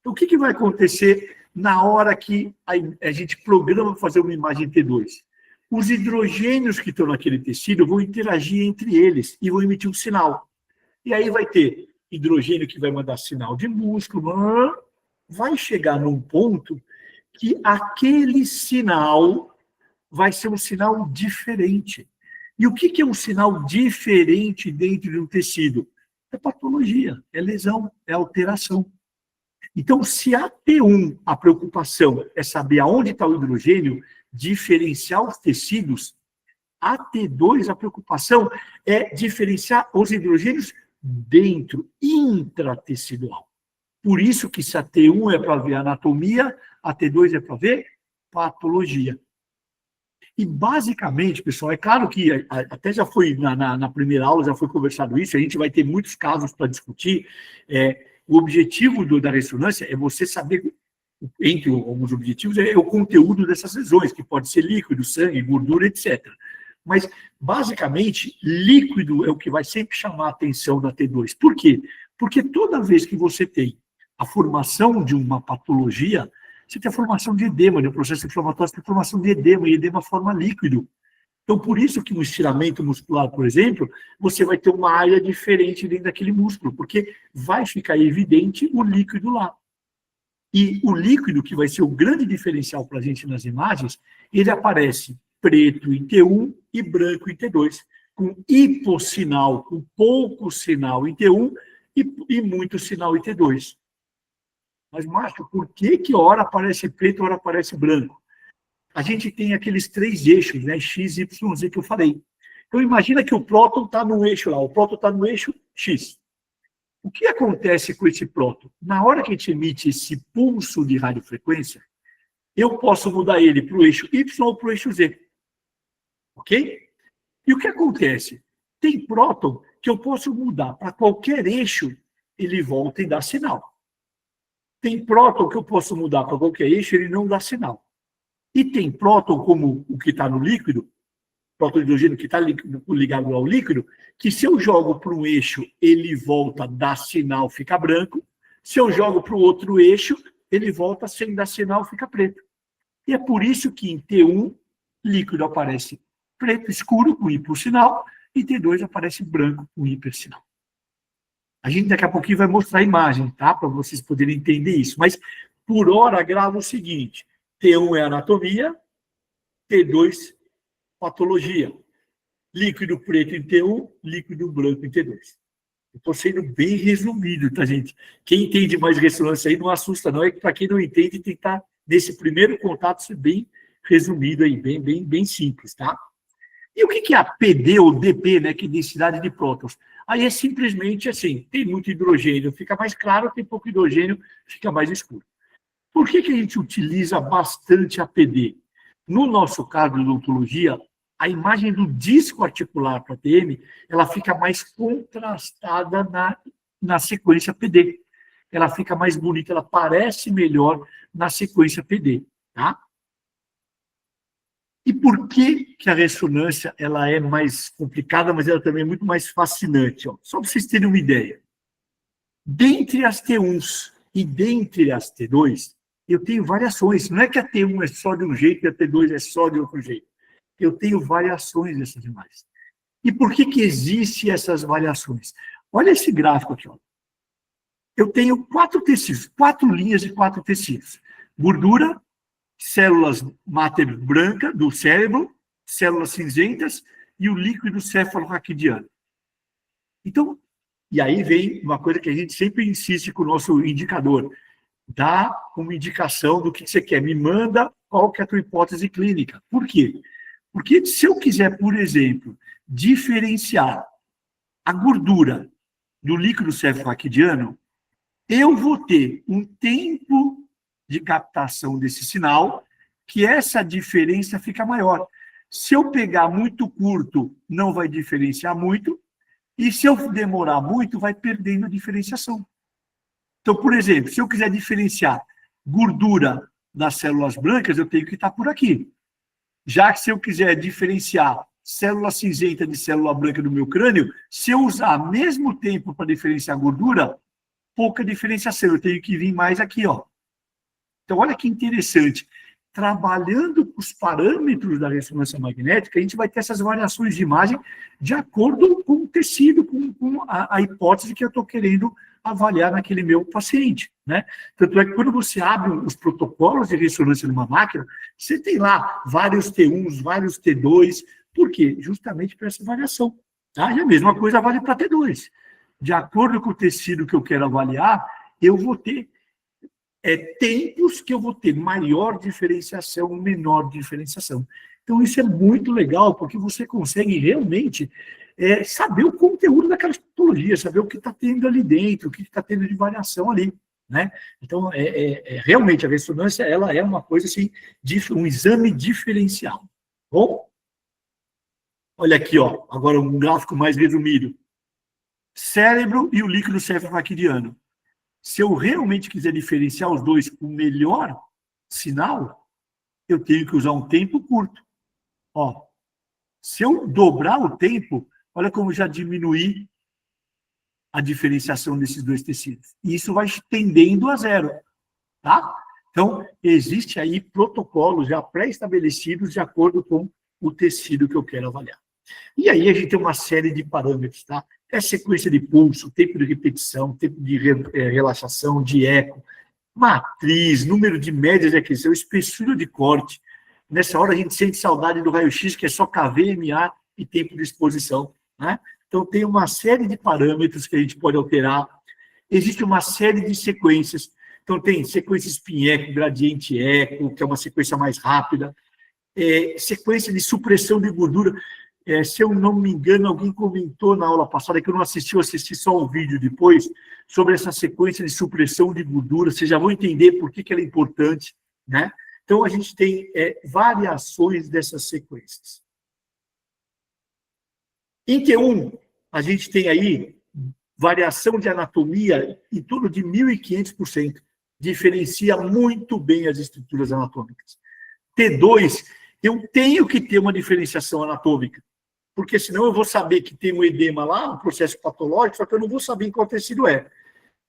Então, o que vai acontecer na hora que a gente programa para fazer uma imagem T2? Os hidrogênios que estão naquele tecido vão interagir entre eles e vão emitir um sinal. E aí vai ter hidrogênio que vai mandar sinal de músculo, vai chegar num ponto que aquele sinal vai ser um sinal diferente. E o que é um sinal diferente dentro de um tecido? É patologia, é lesão, é alteração. Então, se a T1, a preocupação é saber aonde está o hidrogênio, diferenciar os tecidos, a T2, a preocupação é diferenciar os hidrogênios dentro, intratecidual. Por isso que se a T1 é para ver anatomia, a T2 é para ver patologia. E, basicamente, pessoal, é claro que até já foi na primeira aula, já foi conversado isso, a gente vai ter muitos casos para discutir. O objetivo da ressonância é você saber, entre alguns objetivos, é o conteúdo dessas lesões, que pode ser líquido, sangue, gordura, etc. Mas, basicamente, líquido é o que vai sempre chamar a atenção da T2. Por quê? Porque toda vez que você tem a formação de uma patologia, você tem a formação de edema, no processo inflamatório, você tem a formação de edema, e edema forma líquido. Então, por isso que no estiramento muscular, por exemplo, você vai ter uma área diferente dentro daquele músculo, porque vai ficar evidente o líquido lá. E o líquido, que vai ser o grande diferencial para a gente nas imagens, ele aparece preto em T1 e branco em T2, com hipossinal, com pouco sinal em T1 e muito sinal em T2. Mas, Márcio, por que que hora aparece preto, hora aparece branco? A gente tem aqueles 3 eixos, né? X, Y, Z que eu falei. Então, imagina que o próton está no eixo lá, o próton está no eixo X. O que acontece com esse próton? Na hora que a gente emite esse pulso de radiofrequência, eu posso mudar ele para o eixo Y ou para o eixo Z. Ok? E o que acontece? Tem próton que eu posso mudar para qualquer eixo, ele volta e dá sinal. Tem próton que eu posso mudar para qualquer eixo, ele não dá sinal. E tem próton, como o que está no líquido, próton de hidrogênio que está ligado ao líquido, que se eu jogo para um eixo, ele volta, dá sinal, fica branco. Se eu jogo para o outro eixo, ele volta sem dar sinal, fica preto. E é por isso que em T1, líquido aparece preto escuro, com hipossinal, e T2 aparece branco, com hipersinal. A gente daqui a pouquinho vai mostrar a imagem, tá? Para vocês poderem entender isso. Mas, por hora, grava o seguinte. T1 é anatomia, T2, patologia. Líquido preto em T1, líquido branco em T2. Estou sendo bem resumido, tá, gente? Quem entende mais ressonância aí não assusta, não. É que para quem não entende, tem que estar nesse primeiro contato ser bem resumido aí, bem simples, tá? E o que é a PD ou DP, né, que é densidade de prótons? Aí é simplesmente assim, tem muito hidrogênio, fica mais claro, tem pouco hidrogênio, fica mais escuro. Por que a gente utiliza bastante a PD? No nosso caso de odontologia, a imagem do disco articular para TM, ela fica mais contrastada na sequência PD. Ela fica mais bonita, ela parece melhor na sequência PD, tá? E por que que a ressonância ela é mais complicada, mas ela também é muito mais fascinante? Ó. Só para vocês terem uma ideia. Dentre as T1s e dentre as T2, eu tenho variações. Não é que a T1 é só de um jeito e a T2 é só de outro jeito. Eu tenho variações dessas imagens. E por que que existem essas variações? Olha esse gráfico aqui. Ó. Eu tenho 4 tecidos, 4 linhas de 4 tecidos. Gordura, células máter branca do cérebro, células cinzentas e o líquido cefalorraquidiano. Então, e aí vem uma coisa que a gente sempre insiste com o nosso indicador. Dá uma indicação do que você quer. Me manda qual que é a tua hipótese clínica. Por quê? Porque se eu quiser, por exemplo, diferenciar a gordura do líquido cefalorraquidiano, eu vou ter um tempo de captação desse sinal, que essa diferença fica maior. Se eu pegar muito curto, não vai diferenciar muito, e se eu demorar muito, vai perdendo a diferenciação. Então, por exemplo, se eu quiser diferenciar gordura das células brancas, eu tenho que estar por aqui. Já que se eu quiser diferenciar célula cinzenta de célula branca do meu crânio, se eu usar mesmo tempo para diferenciar gordura, pouca diferenciação, eu tenho que vir mais aqui, ó. Então, olha que interessante. Trabalhando com os parâmetros da ressonância magnética, a gente vai ter essas variações de imagem de acordo com o tecido, com a hipótese que eu estou querendo avaliar naquele meu paciente, né? Tanto é que quando você abre os protocolos de ressonância numa máquina, você tem lá vários T1s, vários T2, por quê? Justamente para essa variação, tá? E a mesma coisa vale para T2. De acordo com o tecido que eu quero avaliar, eu vou ter tempos que eu vou ter maior diferenciação, menor diferenciação. Então, isso é muito legal, porque você consegue realmente saber o conteúdo daquela patologia, saber o que está tendo ali dentro, o que está tendo de variação ali, né? Então, realmente, a ressonância, ela é uma coisa assim, um exame diferencial. Bom, olha aqui, ó, agora um gráfico mais resumido. Cérebro e o líquido cefalorraquidiano. Se eu realmente quiser diferenciar os dois com o melhor sinal, eu tenho que usar um tempo curto. Ó, se eu dobrar o tempo, olha como já diminui a diferenciação desses dois tecidos. E isso vai tendendo a zero, tá? Então, existe aí protocolos já pré-estabelecidos de acordo com o tecido que eu quero avaliar. E aí a gente tem uma série de parâmetros, tá? É sequência de pulso, tempo de repetição, tempo de relaxação, de eco, matriz, número de médias de aquisição, espessura de corte. Nessa hora a gente sente saudade do raio-x, que é só KVMA e tempo de exposição, né? Então tem uma série de parâmetros que a gente pode alterar. Existe uma série de sequências. Então, tem sequência spin-eco, gradiente eco, que é uma sequência mais rápida, sequência de supressão de gordura. Se eu não me engano, alguém comentou na aula passada, que eu não assisti, eu assisti só o vídeo depois, sobre essa sequência de supressão de gordura. Vocês já vão entender por que ela é importante, né? Então, a gente tem variações dessas sequências. Em T1, a gente tem aí variação de anatomia em torno de 1.500%. Diferencia muito bem as estruturas anatômicas. T2, eu tenho que ter uma diferenciação anatômica, porque senão eu vou saber que tem um edema lá, um processo patológico, só que eu não vou saber em qual tecido é.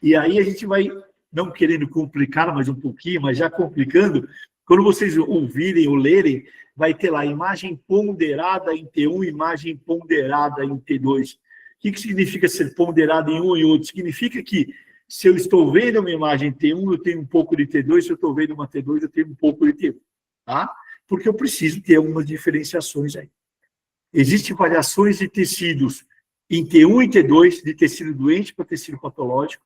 E aí a gente vai, não querendo complicar mais um pouquinho, mas já complicando, quando vocês ouvirem ou lerem, vai ter lá imagem ponderada em T1, imagem ponderada em T2. O que significa ser ponderado em um e outro? Significa que se eu estou vendo uma imagem T1, eu tenho um pouco de T2, se eu estou vendo uma T2, eu tenho um pouco de T1. Tá? Porque eu preciso ter algumas diferenciações aí. Existem variações de tecidos em T1 e T2, de tecido doente para tecido patológico,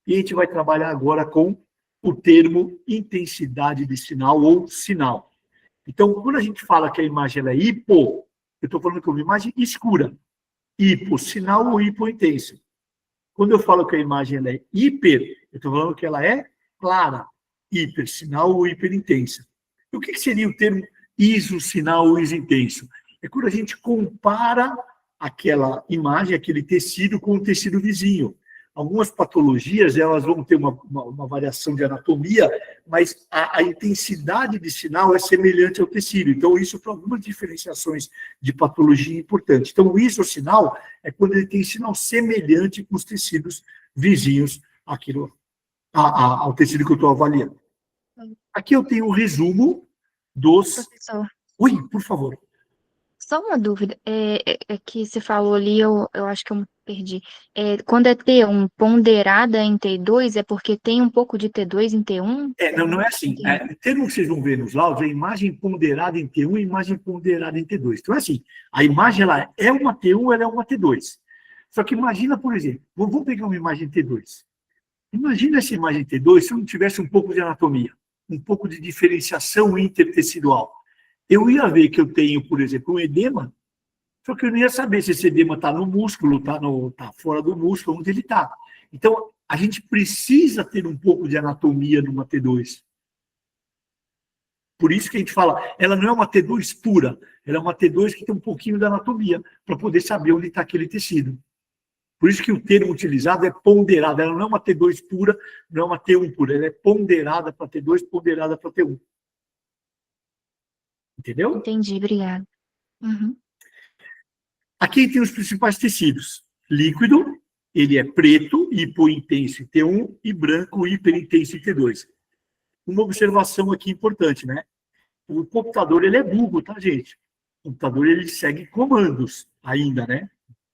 e a gente vai trabalhar agora com o termo intensidade de sinal ou sinal. Então, quando a gente fala que a imagem ela é hipo, eu estou falando que é uma imagem escura. Hipo, sinal ou hipointensa. Quando eu falo que a imagem ela é hiper, eu estou falando que ela é clara. Hiper, sinal ou hiperintensa. E o que seria o termo isosinal ou isointenso? É quando a gente compara aquela imagem, aquele tecido com o tecido vizinho. Algumas patologias, elas vão ter uma variação de anatomia, mas a intensidade de sinal é semelhante ao tecido. Então, isso para algumas diferenciações de patologia é importante. Então, o isosinal é quando ele tem sinal semelhante com os tecidos vizinhos ao tecido que eu estou avaliando. Aqui eu tenho um resumo dos... Professor, Oi, por favor. só uma dúvida. É que você falou ali, eu acho que eu me perdi. Quando é T1 ponderada em T2, é porque tem um pouco de T2 em T1? Não é assim. O termo que vocês vão ver nos laudos é imagem ponderada em T1 e imagem ponderada em T2. Então, é assim, a imagem ela é uma T1, ela é uma T2. Só que imagina, por exemplo, vamos pegar uma imagem T2. Imagina essa imagem T2 se eu não tivesse um pouco de anatomia, um pouco de diferenciação intertecidual. Eu ia ver que eu tenho, por exemplo, um edema, só que eu não ia saber se esse edema está no músculo, está fora do músculo, onde ele está. Então, a gente precisa ter um pouco de anatomia numa T2. Por isso que a gente fala, ela não é uma T2 pura, ela é uma T2 que tem um pouquinho da anatomia, para poder saber onde está aquele tecido. Por isso que o termo utilizado é ponderada, ela não é uma T2 pura, não é uma T1 pura, ela é ponderada para T2, ponderada para T1. Entendeu? Entendi, obrigada. Uhum. Aqui tem os principais tecidos. Líquido, ele é preto, hipointenso em T1, e branco, hiperintenso em T2. Uma observação aqui importante, né? O computador, ele é burro, tá, gente? O computador, ele segue comandos ainda, né?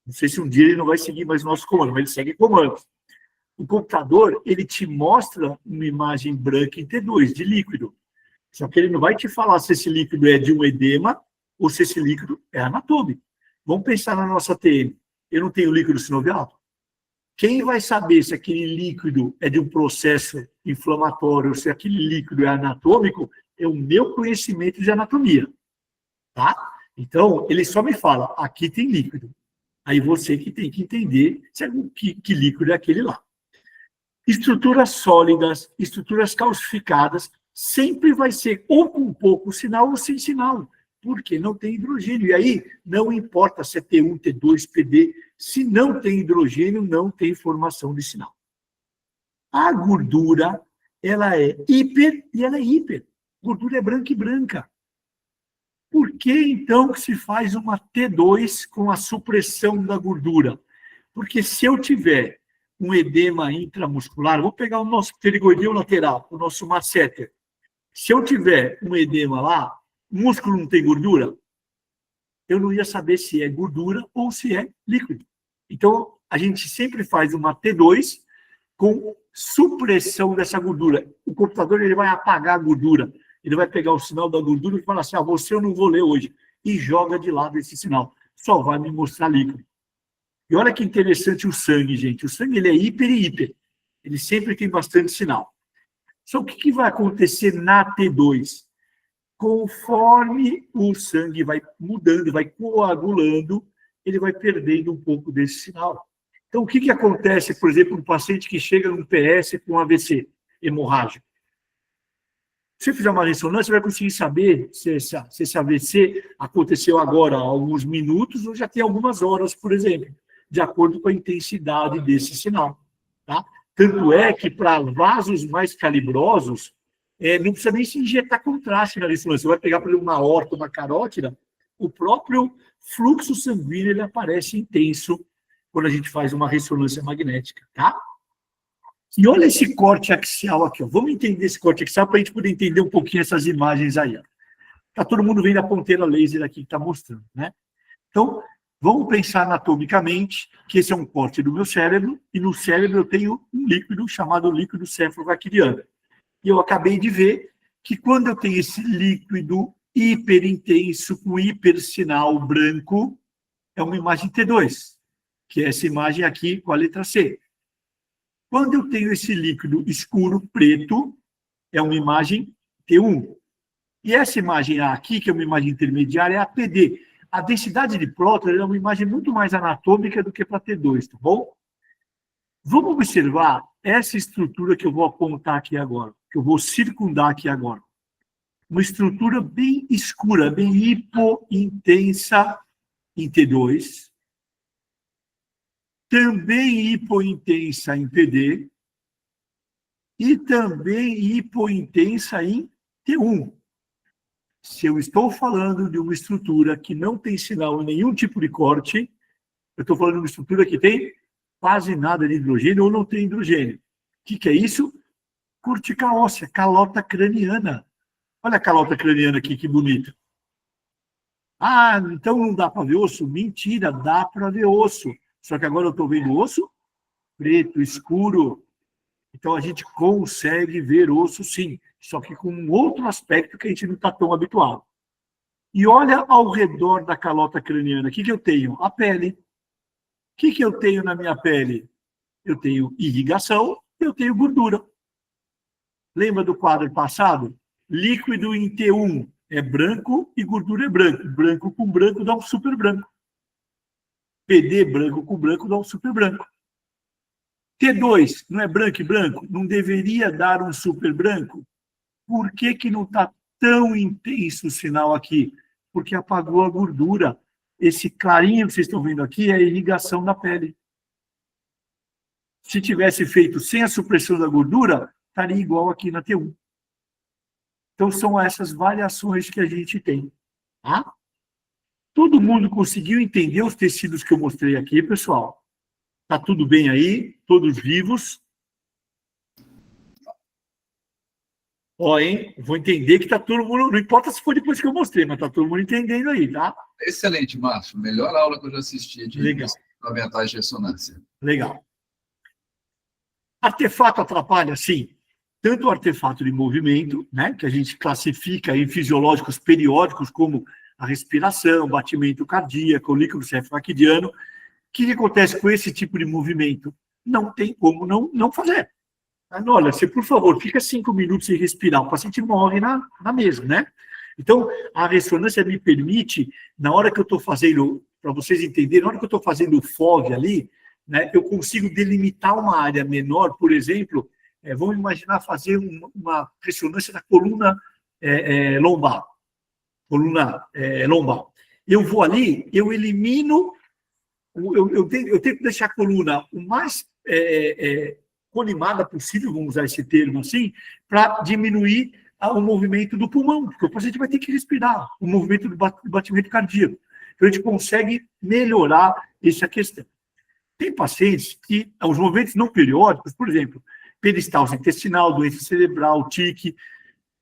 Não sei se um dia ele não vai seguir mais o nosso comando, mas ele segue comandos. O computador, ele te mostra uma imagem branca em T2, de líquido. Só que ele não vai te falar se esse líquido é de um edema ou se esse líquido é anatômico. Vamos pensar na nossa TM. Eu não tenho líquido sinovial? Quem vai saber se aquele líquido é de um processo inflamatório ou se aquele líquido é anatômico é o meu conhecimento de anatomia. Tá? Então, ele só me fala, aqui tem líquido. Aí você que tem que entender que líquido é aquele lá. Estruturas sólidas, estruturas calcificadas, sempre vai ser ou com pouco sinal ou sem sinal, porque não tem hidrogênio. E aí, não importa se é T1, T2, PD, se não tem hidrogênio, não tem formação de sinal. A gordura, ela é hiper e ela é hiper. Gordura é branca e branca. Por que, então, que se faz uma T2 com a supressão da gordura? Porque se eu tiver um edema intramuscular, vou pegar o nosso pterigoideu lateral, o nosso masseter. Se eu tiver um edema lá, o músculo não tem gordura, eu não ia saber se é gordura ou se é líquido. Então, a gente sempre faz uma T2 com supressão dessa gordura. O computador ele vai apagar a gordura, ele vai pegar o sinal da gordura e falar assim, você eu não vou ler hoje, e joga de lado esse sinal, só vai me mostrar líquido. E olha que interessante o sangue, gente. O sangue ele é hiper e hiper. Ele sempre tem bastante sinal. Só que o que vai acontecer na T2? Conforme o sangue vai mudando, vai coagulando, ele vai perdendo um pouco desse sinal. Então, o que acontece, por exemplo, um paciente que chega num PS com AVC hemorrágico? Se você fizer uma ressonância, você vai conseguir saber se esse AVC aconteceu agora há alguns minutos ou já tem algumas horas, por exemplo, de acordo com a intensidade desse sinal. Tá? Tanto é que, para vasos mais calibrosos, não precisa nem se injetar contraste na ressonância. Você vai pegar, por exemplo, uma aorta, uma carótida, o próprio fluxo sanguíneo ele aparece intenso quando a gente faz uma ressonância magnética. Tá? E olha esse corte axial aqui. Ó. Vamos entender esse corte axial para a gente poder entender um pouquinho essas imagens aí. Está todo mundo vendo a ponteira laser aqui que está mostrando. Né? Então, vamos pensar anatomicamente que esse é um corte do meu cérebro, e no cérebro eu tenho um líquido chamado líquido cefalovaquiriano. E eu acabei de ver que quando eu tenho esse líquido hiperintenso com hipersinal branco, é uma imagem T2, que é essa imagem aqui com a letra C. Quando eu tenho esse líquido escuro preto, é uma imagem T1. E essa imagem A aqui, que é uma imagem intermediária, é a PD. A densidade de prótons é uma imagem muito mais anatômica do que para T2, tá bom? Vamos observar essa estrutura que eu vou apontar aqui agora, que eu vou circundar aqui agora. Uma estrutura bem escura, bem hipointensa em T2, também hipointensa em PD e também hipointensa em T1. Se eu estou falando de uma estrutura que não tem sinal em nenhum tipo de corte, eu estou falando de uma estrutura que tem quase nada de hidrogênio ou não tem hidrogênio. O que é isso? Cortica óssea, calota craniana. Olha a calota craniana aqui, que bonita. Ah, então não dá para ver osso? Mentira, dá para ver osso. Só que agora eu estou vendo osso preto, escuro. Então a gente consegue ver osso sim, só que com um outro aspecto que a gente não está tão habituado. E olha ao redor da calota craniana, o que eu tenho? A pele. O que eu tenho na minha pele? Eu tenho irrigação, eu tenho gordura. Lembra do quadro passado? Líquido em T1 é branco e gordura é branco. Branco com branco dá um super branco. PD branco com branco dá um super branco. T2 não é branco e branco? Não deveria dar um super branco? Por que não está tão intenso o sinal aqui? Porque apagou a gordura. Esse clarinho que vocês estão vendo aqui é a irrigação da pele. Se tivesse feito sem a supressão da gordura, estaria igual aqui na T1. Então, são essas variações que a gente tem. Tá? Todo mundo conseguiu entender os tecidos que eu mostrei aqui, pessoal? Está tudo bem aí? Todos vivos? Ó, hein? Vou entender que está todo mundo... Não importa se for depois que eu mostrei, mas está todo mundo entendendo aí, tá? Excelente, Márcio. Melhor aula que eu já assisti de Legal. fundamentais de ressonância. Legal. Artefato atrapalha? Sim. Tanto o artefato de movimento, né, que a gente classifica em fisiológicos periódicos, como a respiração, batimento cardíaco, o líquido cefalovaquiriano. O que acontece com esse tipo de movimento? Não tem como não fazer. Olha, você, por favor, fica 5 minutos sem respirar, o paciente morre na mesa, né? Então, a ressonância me permite, na hora que eu estou fazendo, para vocês entenderem, na hora que eu estou fazendo o FOV ali, né, eu consigo delimitar uma área menor, por exemplo, vamos imaginar fazer uma ressonância da coluna lombar. Eu vou ali, eu elimino, eu tenho que deixar a coluna o mais colimada possível, vamos usar esse termo assim, para diminuir o movimento do pulmão, porque o paciente vai ter que respirar, o movimento do batimento cardíaco. Então, a gente consegue melhorar essa questão. Tem pacientes que, os movimentos não periódicos, por exemplo, peristalse intestinal, doença cerebral, tique,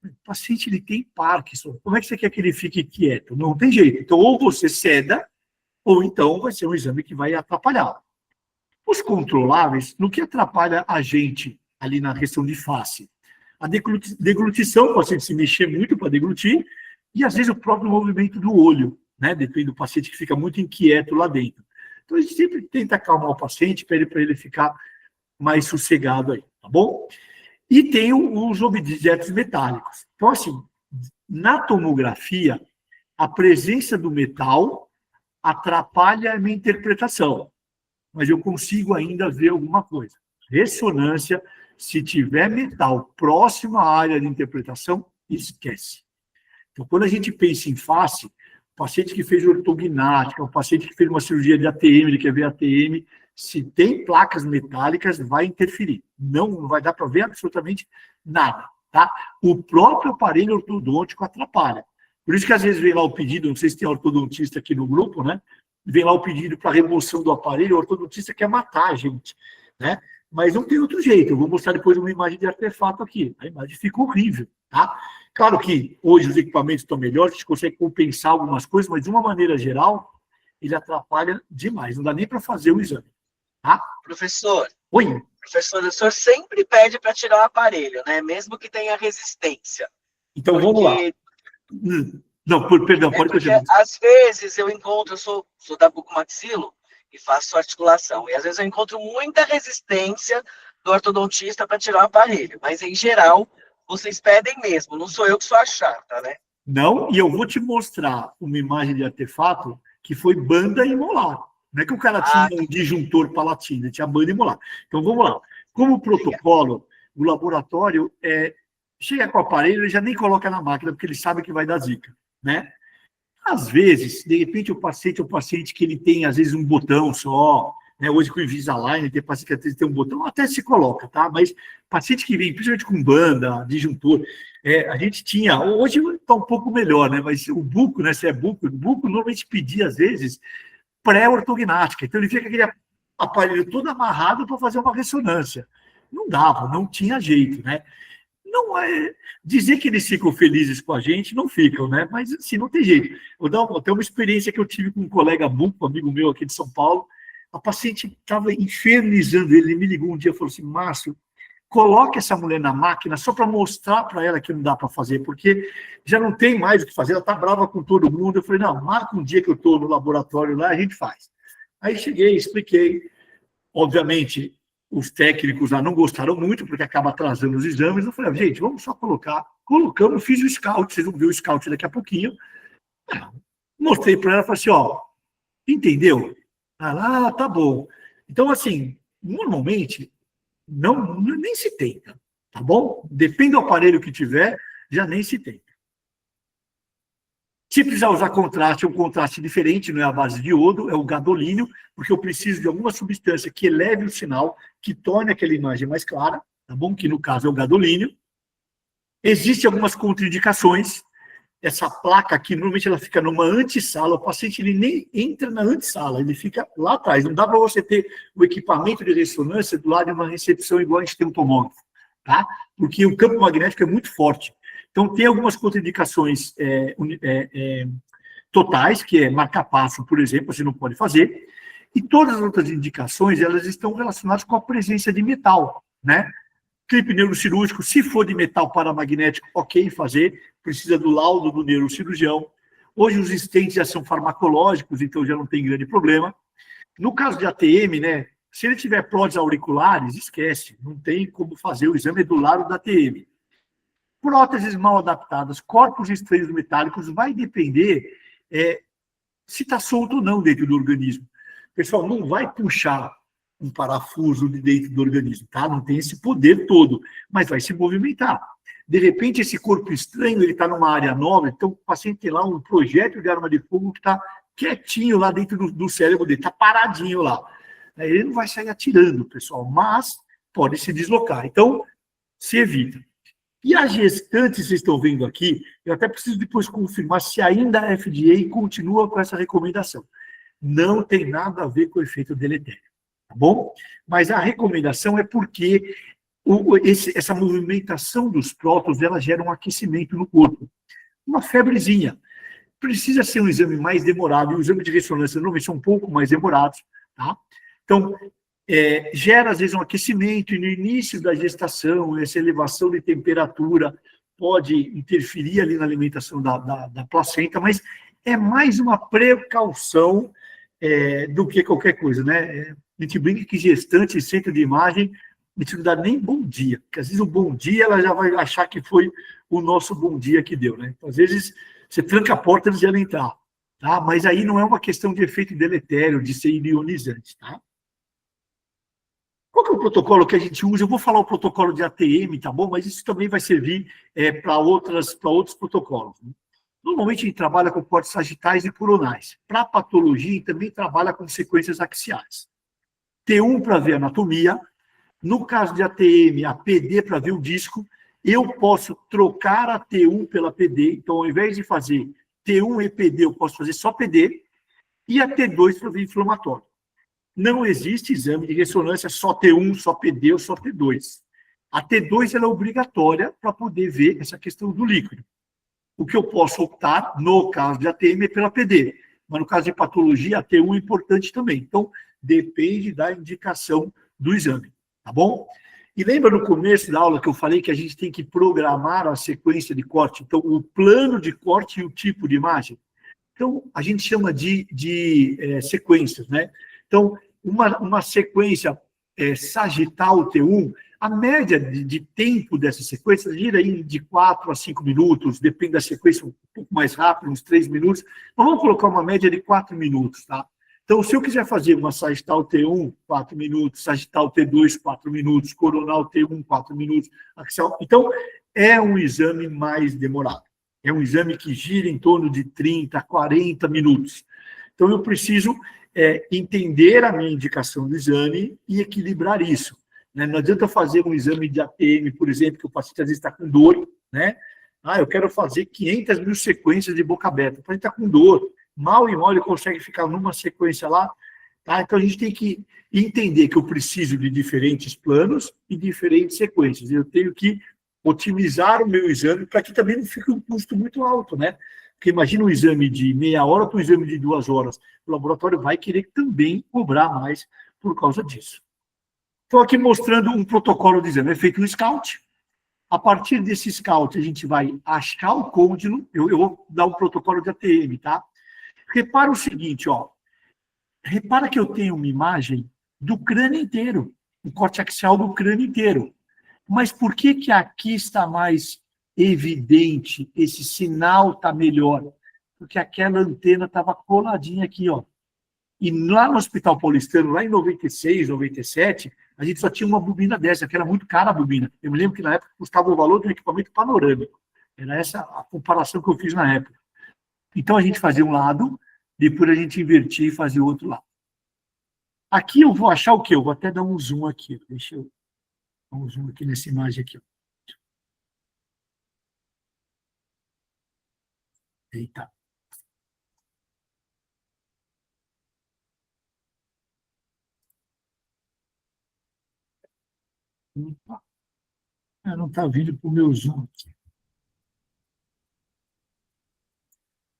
o paciente ele tem Parkinson, como é que você quer que ele fique quieto? Não tem jeito. Então, ou você ceda, ou então vai ser um exame que vai atrapalhar. Os controláveis, no que atrapalha a gente ali na questão de face? A deglutição, o paciente se mexer muito para deglutir, e às vezes o próprio movimento do olho, né? Depende do paciente que fica muito inquieto lá dentro. Então a gente sempre tenta acalmar o paciente para ele ficar mais sossegado aí, tá bom? E tem os objetos metálicos. Então, assim, na tomografia, a presença do metal atrapalha a minha interpretação, mas eu consigo ainda ver alguma coisa. Ressonância, se tiver metal próximo à área de interpretação, esquece. Então, quando a gente pensa em face, o paciente que fez ortognática, o paciente que fez uma cirurgia de ATM, ele quer ver ATM, se tem placas metálicas, vai interferir. Não vai dar para ver absolutamente nada. Tá? O próprio aparelho ortodôntico atrapalha. Por isso que às vezes vem lá o pedido, não sei se tem ortodontista aqui no grupo, né? Vem lá o pedido para remoção do aparelho, o ortodontista quer matar a gente, né? Mas não tem outro jeito. Eu vou mostrar depois uma imagem de artefato aqui. A imagem fica horrível, tá? Claro que hoje os equipamentos estão melhores, a gente consegue compensar algumas coisas, mas de uma maneira geral, ele atrapalha demais. Não dá nem para fazer o exame, tá? Professor, Oi. professor, o senhor sempre pede para tirar o aparelho, né? Mesmo que tenha resistência. Então vamos lá. Não, perdão, pode continuar. Às vezes eu encontro, eu sou da bucomaxilo e faço articulação, e às vezes eu encontro muita resistência do ortodontista para tirar o aparelho, mas em geral, vocês pedem mesmo, não sou eu que sou a chata, né? Não, e eu vou te mostrar uma imagem de artefato que foi banda e molar. Não é que o cara tinha um disjuntor palatino, tinha banda e molar. Então vamos lá. Como protocolo, o laboratório chega com o aparelho, ele já nem coloca na máquina, porque ele sabe que vai dar zica, né? Às vezes, de repente, o paciente é um paciente que ele tem, às vezes, um botão só, né? Hoje com o Invisalign, tem paciente que às vezes tem um botão, até se coloca, tá? Mas paciente que vem, principalmente com banda, disjuntor, a gente tinha, hoje está um pouco melhor, né? Mas o buco, né? Se é buco, o buco normalmente pedia, às vezes, pré-ortognática. Então, ele fica com aquele aparelho todo amarrado para fazer uma ressonância. Não dava, não tinha jeito, né? Não é dizer que eles ficam felizes com a gente, não ficam, né? Mas assim, não tem jeito. Vou dar até uma experiência que eu tive com um colega buco, um amigo meu aqui de São Paulo. A paciente estava infernizando ele me ligou um dia e falou assim: Márcio, coloque essa mulher na máquina só para mostrar para ela que não dá para fazer, porque já não tem mais o que fazer, ela está brava com todo mundo. Eu falei: não, marca um dia que eu estou no laboratório lá, a gente faz. Aí cheguei, expliquei. Obviamente, os técnicos lá não gostaram muito, porque acaba atrasando os exames. Eu falei: gente, vamos só colocar. Colocamos, fiz o scout, vocês vão ver o scout daqui a pouquinho. Mostrei para ela, falei assim: ó, entendeu? Ela, tá bom. Então, assim, normalmente, nem se tenta, tá bom? Depende do aparelho que tiver, já nem se tenta. Se precisar usar contraste, é um contraste diferente, não é a base de iodo, é o gadolínio, porque eu preciso de alguma substância que eleve o sinal, que torne aquela imagem mais clara, tá bom? Que no caso é o gadolínio. Existem algumas contraindicações. Essa placa aqui, normalmente ela fica numa antessala, o paciente ele nem entra na antessala, ele fica lá atrás. Não dá para você ter o equipamento de ressonância do lado de uma recepção igual a gente tem um tomógrafo, tá? Porque o campo magnético é muito forte. Então, tem algumas contraindicações totais, que é marca-passo, por exemplo, você não pode fazer, e todas as outras indicações, elas estão relacionadas com a presença de metal, né? Clipe neurocirúrgico, se for de metal paramagnético, ok, fazer, precisa do laudo do neurocirurgião. Hoje os stents já são farmacológicos, então já não tem grande problema. No caso de ATM, né, se ele tiver próteses auriculares, esquece, não tem como fazer o exame do lado da ATM. Próteses mal adaptadas, corpos estranhos metálicos, vai depender se está solto ou não dentro do organismo. Pessoal, não vai puxar um parafuso de dentro do organismo, tá? Não tem esse poder todo, mas vai se movimentar. De repente, esse corpo estranho, ele está numa área nova, então o paciente tem lá um projétil de arma de fogo que está quietinho lá dentro do cérebro dele, está paradinho lá. Ele não vai sair atirando, pessoal, mas pode se deslocar. Então, se evita. E as gestantes, vocês estão vendo aqui, eu até preciso depois confirmar se ainda a FDA continua com essa recomendação. Não tem nada a ver com o efeito deletério. Tá bom? Mas a recomendação é porque essa movimentação dos prótons, ela gera um aquecimento no corpo. Uma febrezinha. Precisa ser um exame mais demorado, e o exame de ressonância normalmente são um pouco mais demorados, tá? Então, gera às vezes um aquecimento, e no início da gestação, essa elevação de temperatura pode interferir ali na alimentação da placenta, mas é mais uma precaução do que qualquer coisa, né? A gente brinca que gestante e centro de imagem a gente não dá nem bom dia, porque às vezes o bom dia ela já vai achar que foi o nosso bom dia que deu, né? Então, às vezes, você tranca a porta antes de ela entrar, tá? Mas aí não é uma questão de efeito deletério, de ser ionizante, tá? Qual que é o protocolo que a gente usa? Eu vou falar o protocolo de ATM, tá bom? Mas isso também vai servir para outros protocolos, né? Normalmente a gente trabalha com cortes sagitais e coronais. Para patologia, a gente também trabalha com sequências axiais. T1 para ver anatomia. No caso de ATM, a PD para ver o disco. Eu posso trocar a T1 pela PD. Então, ao invés de fazer T1 e PD, eu posso fazer só PD. E a T2 para ver inflamatório. Não existe exame de ressonância só T1, só PD ou só T2. A T2 ela é obrigatória para poder ver essa questão do líquido. O que eu posso optar, no caso de ATM, é pela PD. Mas no caso de patologia, a T1 é importante também. Então, depende da indicação do exame, tá bom? E lembra no começo da aula que eu falei que a gente tem que programar a sequência de corte? Então, o plano de corte e o tipo de imagem? Então, a gente chama de sequências, né? Então, uma sequência sagital T1, a média de tempo dessa sequência gira aí de 4 a 5 minutos, depende da sequência, um pouco mais rápido, uns 3 minutos. Mas vamos colocar uma média de 4 minutos, tá? Então, se eu quiser fazer uma sagital T1, 4 minutos, sagital T2, 4 minutos, coronal T1, 4 minutos, axial. Então, é um exame mais demorado. É um exame que gira em torno de 30 a 40 minutos. Então, eu preciso entender a minha indicação do exame e equilibrar isso, né? Não adianta fazer um exame de ATM, por exemplo, que o paciente às vezes está com dor, né? Ah, eu quero fazer 500 mil sequências de boca aberta. O paciente está com dor, mal e mal ele consegue ficar numa sequência lá, tá? Então, a gente tem que entender que eu preciso de diferentes planos e diferentes sequências. Eu tenho que otimizar o meu exame para que também não fique um custo muito alto, né? Porque imagina um exame de meia hora para um exame de 2 horas. O laboratório vai querer também cobrar mais por causa disso. Estou aqui mostrando um protocolo de exame. É feito um scout. A partir desse scout, a gente vai achar o côndilo. Eu vou dar um protocolo de ATM, tá? Repara o seguinte, ó. Repara que eu tenho uma imagem do crânio inteiro. O corte axial do crânio inteiro. Mas por que aqui está mais evidente, esse sinal está melhor? Porque aquela antena estava coladinha aqui, ó. E lá no Hospital Paulistano, lá em 96, 97, a gente só tinha uma bobina dessa, que era muito cara a bobina. Eu me lembro que na época custava o valor de um equipamento panorâmico. Era essa a comparação que eu fiz na época. Então a gente fazia um lado, depois a gente invertia e fazia o outro lado. Aqui eu vou achar o quê? Eu vou até dar um zoom aqui. Deixa eu dar um zoom aqui nessa imagem aqui, ó. Eita. Opa. Não está vindo para o meu zoom aqui.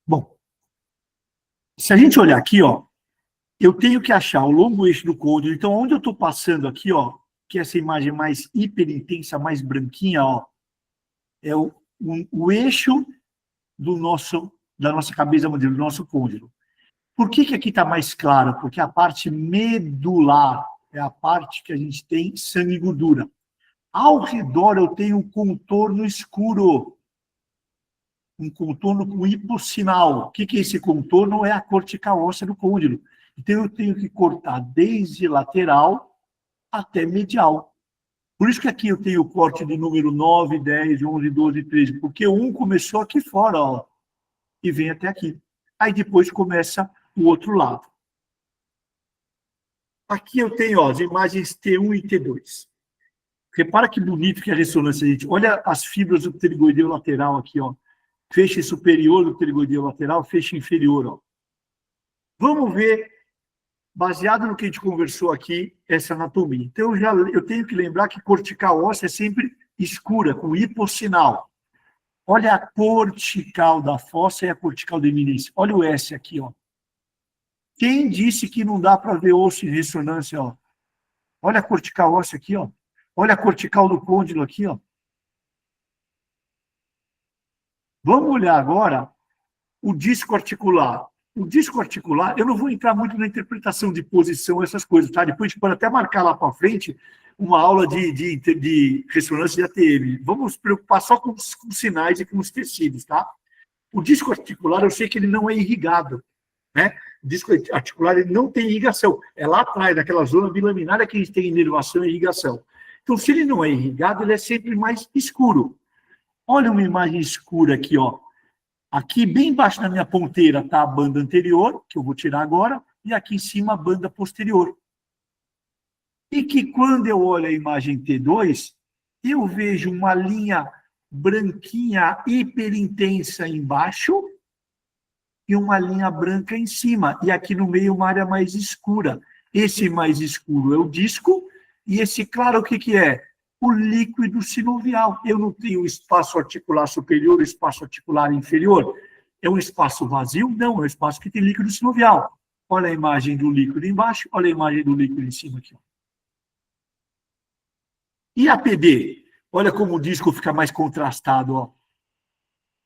Bom, se a gente olhar aqui, ó, eu tenho que achar o longo eixo do côndilo. Então, onde eu estou passando aqui, ó, que é essa imagem mais hiperintensa, mais branquinha, ó, é o eixo da nossa cabeça, do nosso côndilo. Por que aqui está mais claro? Porque a parte medular é a parte que a gente tem sangue e gordura. Ao redor eu tenho um contorno escuro, um contorno com hipossinal. O que é esse contorno? É a cortical óssea do côndilo. Então eu tenho que cortar desde lateral até medial. Por isso que aqui eu tenho o corte de número 9, 10, 11, 12, 13, porque um começou aqui fora, ó, e vem até aqui. Aí depois começa o outro lado. Aqui eu tenho, ó, as imagens T1 e T2. Repara que bonito que é a ressonância, gente. Olha as fibras do pterigoideu lateral aqui, ó. Feixe superior do pterigoideu lateral, feixe inferior, ó. Vamos ver, baseado no que a gente conversou aqui, essa anatomia. Então, eu tenho que lembrar que cortical óssea é sempre escura, com hipossinal. Olha a cortical da fossa e a cortical da eminência. Olha o S aqui, ó. Quem disse que não dá para ver osso em ressonância, ó? Olha a cortical óssea aqui, ó. Olha a cortical do côndilo aqui, ó. Vamos olhar agora o disco articular. O disco articular, eu não vou entrar muito na interpretação de posição, essas coisas, tá? Depois a gente pode até marcar lá para frente uma aula de ressonância de ATM. Vamos nos preocupar só com os sinais e com os tecidos, tá? O disco articular, eu sei que ele não é irrigado, né? O disco articular, ele não tem irrigação. É lá atrás, naquela zona bilaminar, que a gente tem inervação e irrigação. Então, se ele não é irrigado, ele é sempre mais escuro. Olha uma imagem escura aqui, ó. Aqui, bem embaixo da minha ponteira, está a banda anterior, que eu vou tirar agora, e aqui em cima a banda posterior. E que quando eu olho a imagem T2, eu vejo uma linha branquinha hiperintensa embaixo e uma linha branca em cima. E aqui no meio uma área mais escura. Esse mais escuro é o disco, e esse claro o que, que é? O líquido sinovial. Eu não tenho espaço articular superior, espaço articular inferior. É um espaço vazio? Não, é um espaço que tem líquido sinovial. Olha a imagem do líquido embaixo, olha a imagem do líquido em cima aqui. E a PD? Olha como o disco fica mais contrastado, ó.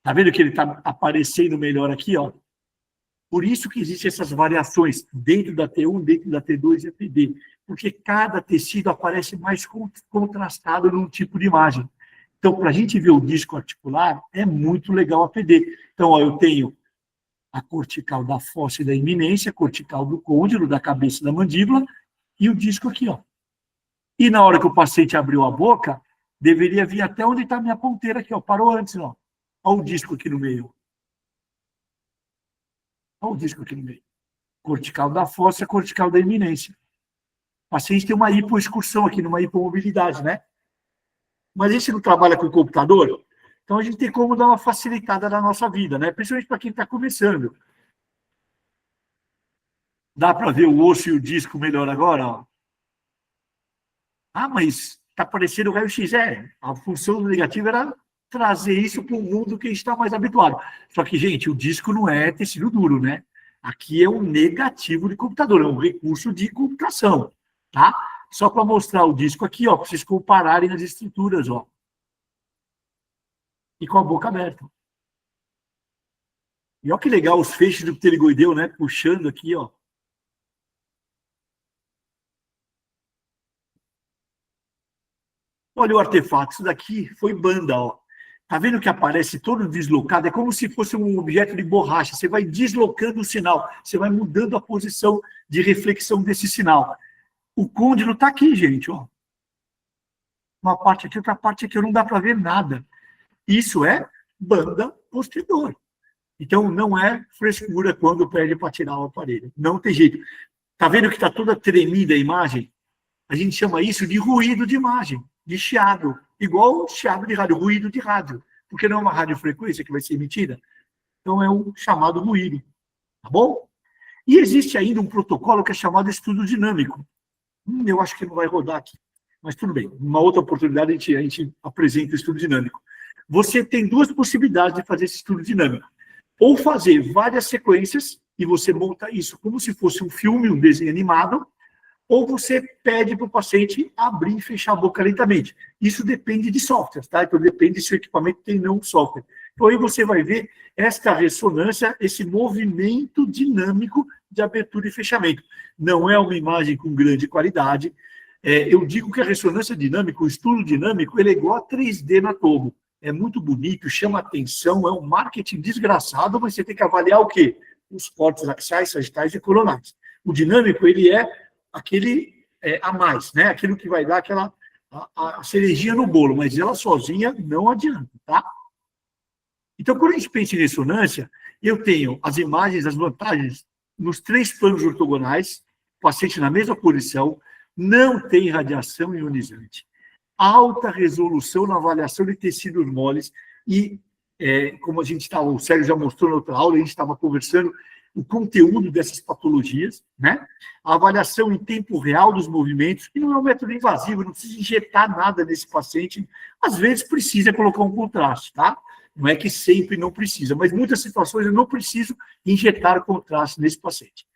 Tá vendo que ele está aparecendo melhor aqui, ó? Por isso que existem essas variações dentro da T1, dentro da T2 e a PD. Porque cada tecido aparece mais contrastado num tipo de imagem. Então, para a gente ver o disco articular, é muito legal a PD. Então, ó, eu tenho a cortical da fossa e da iminência, a cortical do côndilo, da cabeça e da mandíbula, e o disco aqui, ó. E na hora que o paciente abriu a boca, deveria vir até onde está a minha ponteira aqui, ó. Parou antes, ó. Olha o disco aqui no meio. Olha o disco aqui no meio. Cortical da fossa, cortical da iminência. O paciente tem uma hipoexcursão aqui, numa hipomobilidade, né? Mas a gente não trabalha com o computador, então a gente tem como dar uma facilitada na nossa vida, né? Principalmente para quem está começando. Dá para ver o osso e o disco melhor agora, ó. Ah, mas está parecendo o raio-x. A função do negativo era trazer isso para o mundo que a gente está mais habituado. Só que, gente, o disco não é tecido duro, né? Aqui é um negativo de computador, é um recurso de computação, tá? Só para mostrar o disco aqui, ó, para vocês compararem as estruturas, ó. E com a boca aberta. E olha que legal os feixes do pterigoideu, né? Puxando aqui, ó. Olha o artefato, isso daqui foi banda, ó. Tá vendo que aparece todo deslocado? É como se fosse um objeto de borracha. Você vai deslocando o sinal, você vai mudando a posição de reflexão desse sinal. O côndilo está aqui, gente, ó. Uma parte aqui, outra parte aqui, não dá para ver nada. Isso é banda posterior. Então, não é frescura quando pede para tirar o aparelho. Não tem jeito. Tá vendo que está toda tremida a imagem? A gente chama isso de ruído de imagem, de chiado. Igual chiado de rádio, ruído de rádio. Porque não é uma radiofrequência que vai ser emitida. Então, é um chamado ruído. Tá bom? E existe ainda um protocolo que é chamado estudo dinâmico. Eu acho que não vai rodar aqui. Mas tudo bem. Numa outra oportunidade, a gente apresenta o estudo dinâmico. Você tem duas possibilidades de fazer esse estudo dinâmico. Ou fazer várias sequências, e você monta isso como se fosse um filme, um desenho animado, ou você pede para o paciente abrir e fechar a boca lentamente. Isso depende de software, tá? Então depende se o equipamento tem ou não software. Então aí você vai ver esta ressonância, esse movimento dinâmico de abertura e fechamento. Não é uma imagem com grande qualidade. Eu digo que a ressonância dinâmica, o estudo dinâmico, ele é igual a 3D na Tomo. É muito bonito, chama atenção, é um marketing desgraçado, mas você tem que avaliar o quê? Os cortes axiais, sagitais e coronais. O dinâmico, ele é aquele a mais, né? Aquilo que vai dar aquela a cerejinha no bolo, mas ela sozinha não adianta, tá? Então, quando a gente pensa em ressonância, eu tenho as imagens, as vantagens nos 3 planos ortogonais, paciente na mesma posição, não tem radiação ionizante, alta resolução na avaliação de tecidos moles e, como a gente estava, o Sérgio já mostrou na outra aula, a gente estava conversando o conteúdo dessas patologias, né? A avaliação em tempo real dos movimentos, que não é um método invasivo, não precisa injetar nada nesse paciente, às vezes precisa colocar um contraste, tá? Não é que sempre não precisa, mas muitas situações eu não preciso injetar contraste nesse paciente.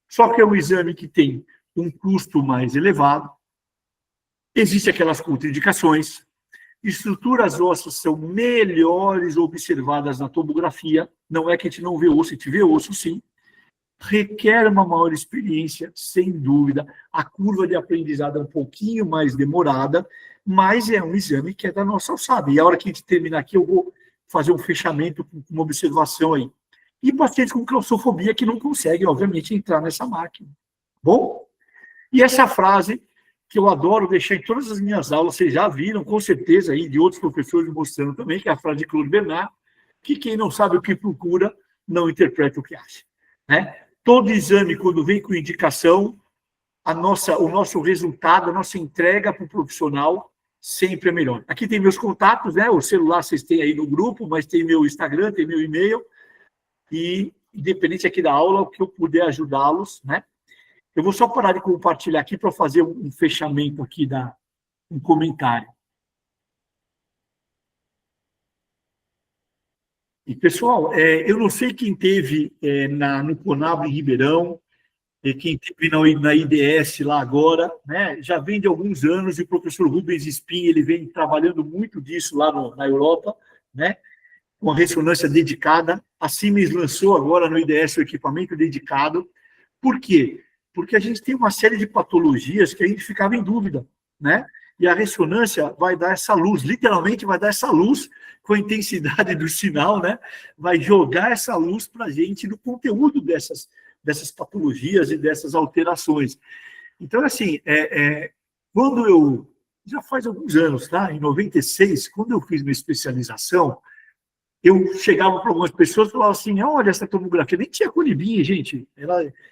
Só que é um exame que tem um custo mais elevado, existem aquelas contraindicações, estruturas ósseas são melhores observadas na tomografia, não é que a gente não vê osso, a gente vê osso sim, requer uma maior experiência, sem dúvida. A curva de aprendizado é um pouquinho mais demorada, mas é um exame que é da nossa alçada. E a hora que a gente terminar aqui, eu vou fazer um fechamento com uma observação aí. E pacientes com claustrofobia que não conseguem, obviamente, entrar nessa máquina. Bom? E essa frase, que eu adoro deixar em todas as minhas aulas, vocês já viram, com certeza, aí, de outros professores mostrando também, que é a frase de Claude Bernard, que quem não sabe o que procura, não interpreta o que acha. Né? Todo exame, quando vem com indicação, o nosso resultado, a nossa entrega para o profissional sempre é melhor. Aqui tem meus contatos, né? O celular vocês têm aí no grupo, mas tem meu Instagram, tem meu e-mail, e independente aqui da aula, o que eu puder ajudá-los, né? Eu vou só parar de compartilhar aqui para fazer um fechamento aqui, um comentário. E, pessoal, eu não sei quem teve no Conab em Ribeirão, quem teve na IDS lá agora, né? Já vem de alguns anos, e o professor Rubens Spin, ele vem trabalhando muito disso lá na Europa, né? Com a ressonância dedicada. A Siemens lançou agora no IDS o equipamento dedicado. Por quê? Porque a gente tem uma série de patologias que a gente ficava em dúvida, né? E a ressonância vai dar essa luz, literalmente vai dar essa luz com a intensidade do sinal, né? Vai jogar essa luz para a gente no conteúdo dessas patologias e dessas alterações. Então, assim, quando eu... Já faz alguns anos, tá? Em 96, quando eu fiz minha especialização, eu chegava para algumas pessoas e falava assim, olha essa tomografia, nem tinha colibinha, gente.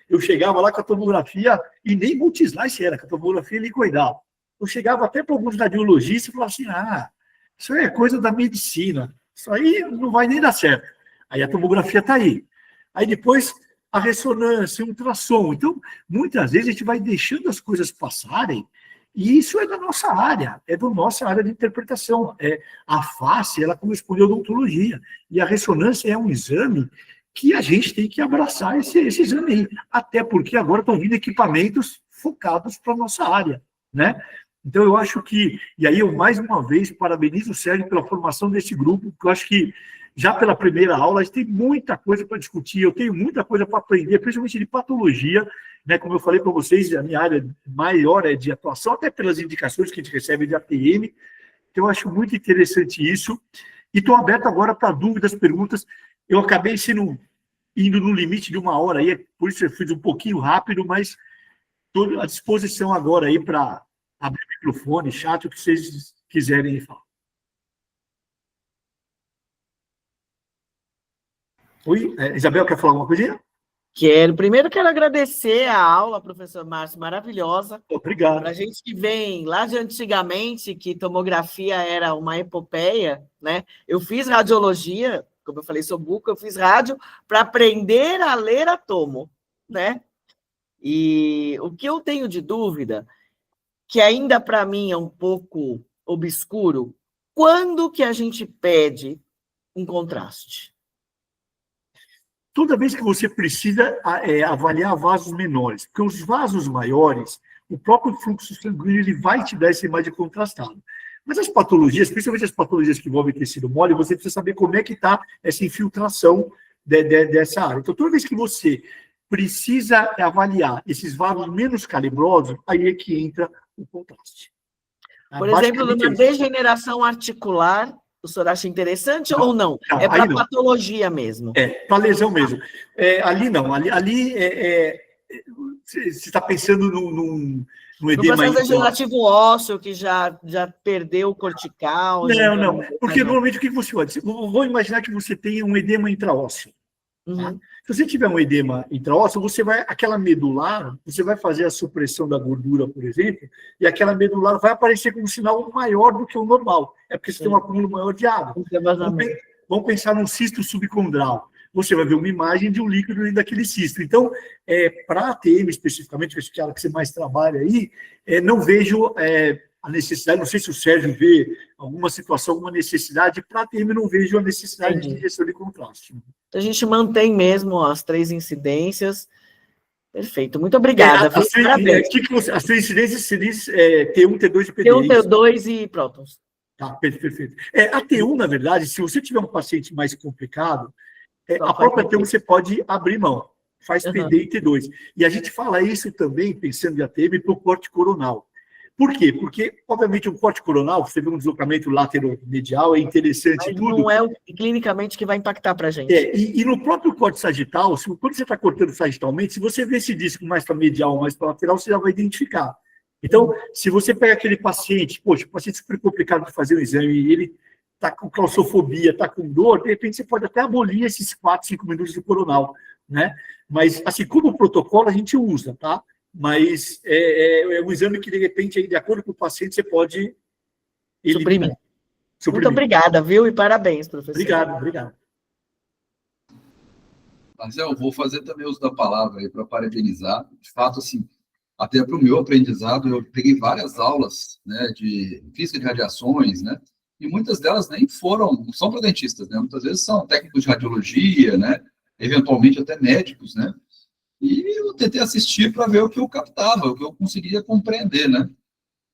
Eu chegava lá com a tomografia, e nem multislice era, com a tomografia helicoidal. Eu chegava até para alguns radiologistas e falava assim, isso é coisa da medicina, isso aí não vai nem dar certo. Aí a tomografia está aí. Aí depois a ressonância, o ultrassom. Então, muitas vezes a gente vai deixando as coisas passarem, e isso é da nossa área, é da nossa área de interpretação. A face, ela corresponde à odontologia, e a ressonância é um exame que a gente tem que abraçar esse exame aí, até porque agora estão vindo equipamentos focados para a nossa área, né? Então, eu acho que, e aí eu mais uma vez parabenizo o Sérgio pela formação desse grupo, porque eu acho que já pela primeira aula a gente tem muita coisa para discutir, eu tenho muita coisa para aprender, principalmente de patologia, né? Como eu falei para vocês, a minha área maior é de atuação, até pelas indicações que a gente recebe de ATM, então eu acho muito interessante isso, e estou aberto agora para dúvidas, perguntas. Eu acabei indo no limite de 1 hora, aí, por isso eu fiz um pouquinho rápido, mas estou à disposição agora aí para abrir o microfone, chat, o que vocês quiserem falar. Oi, Isabel, quer falar alguma coisinha? Primeiro quero agradecer a aula, professor Márcio, maravilhosa. Obrigado. Para a gente que vem lá de antigamente, que tomografia era uma epopeia, né? Eu fiz radiologia, como eu falei, sou buco, eu fiz rádio para aprender a ler a tomo, né? E o que eu tenho de dúvida, que ainda para mim é um pouco obscuro, quando que a gente pede um contraste? Toda vez que você precisa avaliar vasos menores, porque os vasos maiores, o próprio fluxo sanguíneo ele vai te dar essa imagem contrastada. Mas as patologias, principalmente as patologias que envolvem tecido mole, você precisa saber como é que está essa infiltração dessa área. Então, toda vez que você precisa avaliar esses vasos menos calibrosos, aí é que entra o contraste. Por exemplo, numa degeneração articular, o senhor acha interessante ou não? É para patologia mesmo? Para lesão mesmo. Ali não. Ali você está pensando num edema... No processo degenerativo ósseo, que já perdeu o cortical... Não. Porque normalmente o que você vai dizer? Vou imaginar que você tenha um edema intraósseo. Uhum. Tá? Se você tiver um edema intraósseo, aquela medular, você vai fazer a supressão da gordura, por exemplo, e aquela medular vai aparecer com um sinal maior do que o normal. É porque você tem um acúmulo maior de água. Vamos pensar num cisto subcondral. Você vai ver uma imagem de um líquido dentro daquele cisto. Então, para a ATM especificamente, que é a que você mais trabalha aí, não vejo a necessidade, não sei se o Sérgio vê alguma situação, alguma necessidade, para a ATM não vejo a necessidade de injeção de contraste. A gente mantém mesmo as 3 incidências. Perfeito, muito obrigada. As 3 incidências seriam T1, T2 e PDI. T1, T2 e prótons. Tá, perfeito. A T1, na verdade, se você tiver um paciente mais complicado, a própria T1 você pode abrir mão. faz PD e T2. E a gente fala isso também, pensando em ATM, para o corte coronal. Por quê? Porque, obviamente, um corte coronal, você vê um deslocamento lateral-medial, é interessante Mas e tudo. não é o clinicamente que vai impactar para a gente. E no próprio corte sagital, quando você está cortando sagitalmente, se você vê esse disco mais para medial, mais para lateral, você já vai identificar. Então, se você pega aquele paciente, poxa, o paciente super complicado de fazer o exame, e ele está com claustrofobia, está com dor, de repente você pode até abolir esses 4, 5 minutos do coronal, né? Mas, assim, como protocolo, a gente usa, tá? Mas é um exame que, de repente, aí, de acordo com o paciente, você pode Suprimir. suprimir. Muito obrigada, viu? E parabéns, professor. Obrigado. Marcel, eu vou fazer também uso da palavra aí para parabenizar. De fato, assim, até para o meu aprendizado, eu peguei várias aulas, né, de física de radiações, né, e muitas delas nem não são para dentistas, né, muitas vezes são técnicos de radiologia, né, eventualmente até médicos, né, e eu tentei assistir para ver o que eu captava, o que eu conseguia compreender, né,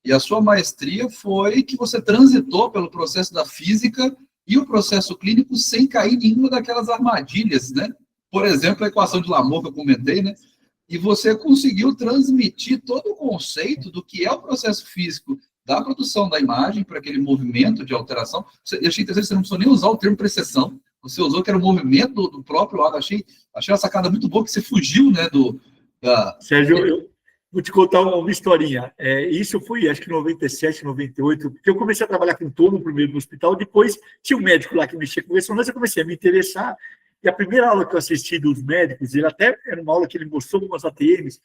e a sua maestria foi que você transitou pelo processo da física e o processo clínico sem cair em nenhuma daquelas armadilhas, né, por exemplo, a equação de Lamour que eu comentei, né, e você conseguiu transmitir todo o conceito do que é o processo físico da produção da imagem para aquele movimento de alteração. Eu achei interessante, você não precisou nem usar o termo precessão, você usou que era o movimento do próprio órgão. Achei uma sacada muito boa, que você fugiu, né, Sérgio, eu vou te contar uma historinha. Isso foi, acho que em 97, 98, porque eu comecei a trabalhar com tomo primeiro no hospital, depois tinha um médico lá que mexia com ressonância, eu comecei a me interessar. E a primeira aula que eu assisti dos médicos, ele até era uma aula que ele mostrou umas ATMs.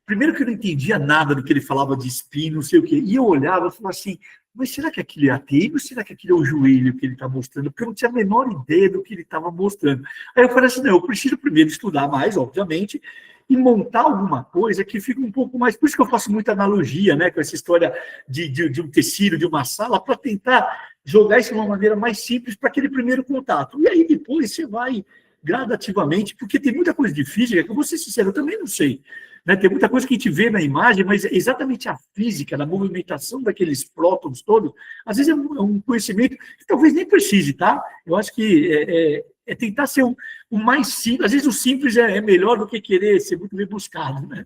Primeiro que eu não entendia nada do que ele falava de spin, não sei o quê. E eu olhava e falava assim, mas será que aquilo é ATM ou será que aquilo é o joelho que ele está mostrando? Porque eu não tinha a menor ideia do que ele estava mostrando. Aí eu falei assim, não, eu preciso primeiro estudar mais, obviamente, e montar alguma coisa que fique um pouco mais... Por isso que eu faço muita analogia, né, com essa história de um tecido, de uma sala, para tentar jogar isso de uma maneira mais simples para aquele primeiro contato. E aí depois você vai gradativamente, porque tem muita coisa de física que eu vou ser sincero, eu também não sei. Né? Tem muita coisa que a gente vê na imagem, mas exatamente a física, a movimentação daqueles prótons todos, às vezes é um conhecimento que talvez nem precise, tá? Eu acho que é tentar ser o mais simples. Às vezes o simples é melhor do que querer ser muito bem buscado, né?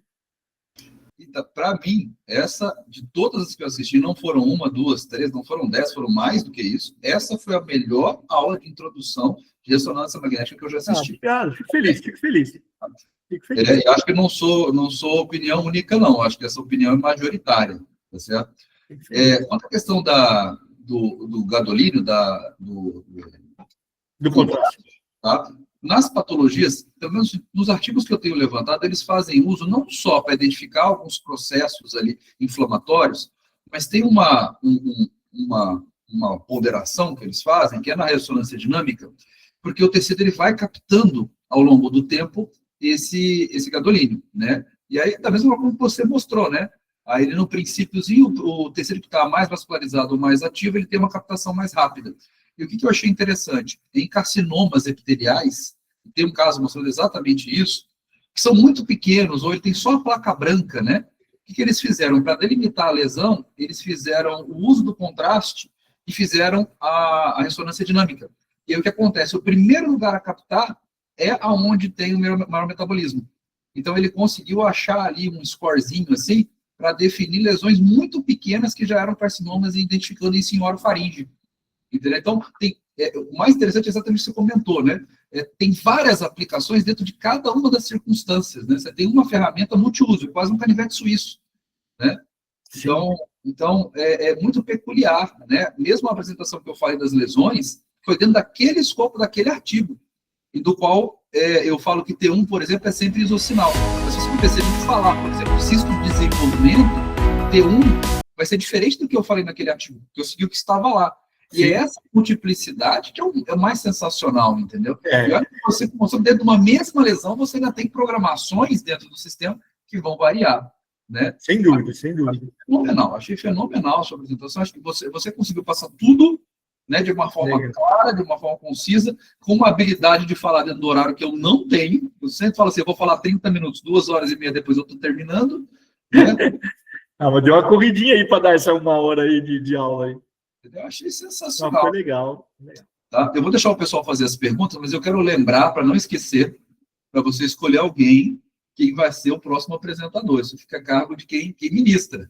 Para mim, de todas as que eu assisti, não foram 1, 2, 3, não foram 10, foram mais do que isso. Essa foi a melhor aula de introdução de ressonância magnética que eu já assisti. Fico feliz. Eu acho que não sou opinião única, não. Acho que essa opinião é majoritária, tá certo? Quanto à questão do gadolínio, do contraste, tá? Nas patologias, pelo menos nos artigos que eu tenho levantado, eles fazem uso não só para identificar alguns processos ali inflamatórios, mas tem uma ponderação que eles fazem, que é na ressonância dinâmica, porque o tecido ele vai captando ao longo do tempo esse gadolínio, né? E aí, da mesma forma como você mostrou, né? Aí, no princípiozinho, o tecido que está mais vascularizado ou mais ativo, ele tem uma captação mais rápida. E o que eu achei interessante? Em carcinomas epiteliais, tem um caso mostrando exatamente isso, que são muito pequenos, ou ele tem só a placa branca, né? O que eles fizeram? Para delimitar a lesão, eles fizeram o uso do contraste e fizeram a ressonância dinâmica. E aí o que acontece? O primeiro lugar a captar é aonde tem o maior metabolismo. Então, ele conseguiu achar ali um scorezinho, assim, para definir lesões muito pequenas que já eram carcinomas e identificando isso em orofaringe. Entendeu? Então, o mais interessante é exatamente o que você comentou, né? Tem várias aplicações dentro de cada uma das circunstâncias, né? Você tem uma ferramenta multiuso, quase um canivete suíço, né? Então é muito peculiar, né? Mesmo a apresentação que eu falei das lesões foi dentro daquele escopo daquele artigo, e do qual eu falo que T1, por exemplo, é sempre isossinal. Mas se você me perceber falar, por exemplo, cisto de desenvolvimento, T1 vai ser diferente do que eu falei naquele artigo, que eu segui o que estava lá. E é essa multiplicidade que é o mais sensacional, entendeu? E olha que você mostrou dentro de uma mesma lesão, você ainda tem programações dentro do sistema que vão variar, né? Sem dúvida. Achei fenomenal a sua apresentação. Acho que você conseguiu passar tudo, né, de uma forma clara, de uma forma concisa, com uma habilidade de falar dentro do horário que eu não tenho. Eu sempre falo assim, eu vou falar 30 minutos, 2 horas e meia, depois eu estou terminando, né? Mas deu uma corridinha aí para dar essa 1 hora aí de aula aí. Eu achei sensacional. Foi legal. Tá? Eu vou deixar o pessoal fazer as perguntas, mas eu quero lembrar, para não esquecer, para você escolher alguém que vai ser o próximo apresentador. Isso fica a cargo de quem ministra,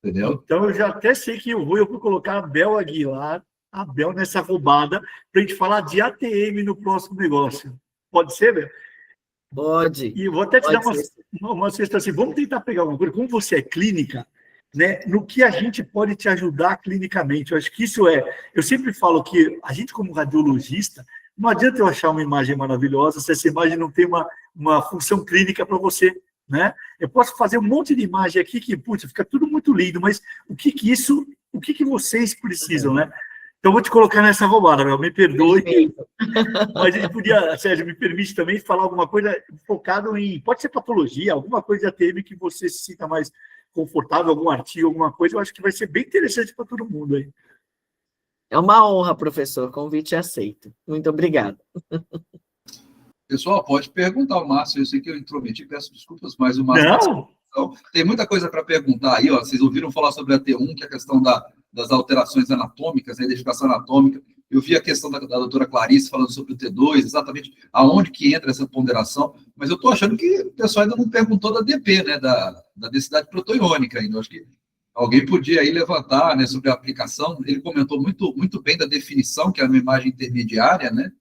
entendeu? Então, eu já até sei que eu vou colocar a Bel Aguilar, a Bel nessa roubada, para a gente falar de ATM no próximo negócio. Pode ser, Bel? Pode. E eu vou até te dar Pode uma sugestão assim, vamos tentar pegar uma coisa, como você é clínica, né, no que a gente pode te ajudar clinicamente. Eu acho que isso eu sempre falo que a gente como radiologista, não adianta eu achar uma imagem maravilhosa se essa imagem não tem uma função clínica para você, né? Eu posso fazer um monte de imagem aqui que, putz, fica tudo muito lindo, mas o que vocês precisam, né? Então, vou te colocar nessa roubada, Bel, me perdoe. Mas ele podia, Sérgio, me permite também falar alguma coisa focado em, pode ser patologia, alguma coisa de ATM que você se sinta mais confortável, algum artigo, alguma coisa, eu acho que vai ser bem interessante para todo mundo aí. É uma honra, professor, convite aceito. Muito obrigada. Pessoal, pode perguntar ao Márcio, eu sei que eu intrometi, peço desculpas, mas o Márcio... Não? Então, tem muita coisa para perguntar aí, ó. Vocês ouviram falar sobre a T1, que é a questão das alterações anatômicas, a identificação anatômica. Eu vi a questão da doutora Clarice falando sobre o T2, exatamente aonde que entra essa ponderação, mas eu estou achando que o pessoal ainda não perguntou da DP, né, da densidade proteônica ainda. Eu acho que alguém podia aí levantar, né, sobre a aplicação. Ele comentou muito bem da definição, que é uma imagem intermediária, né?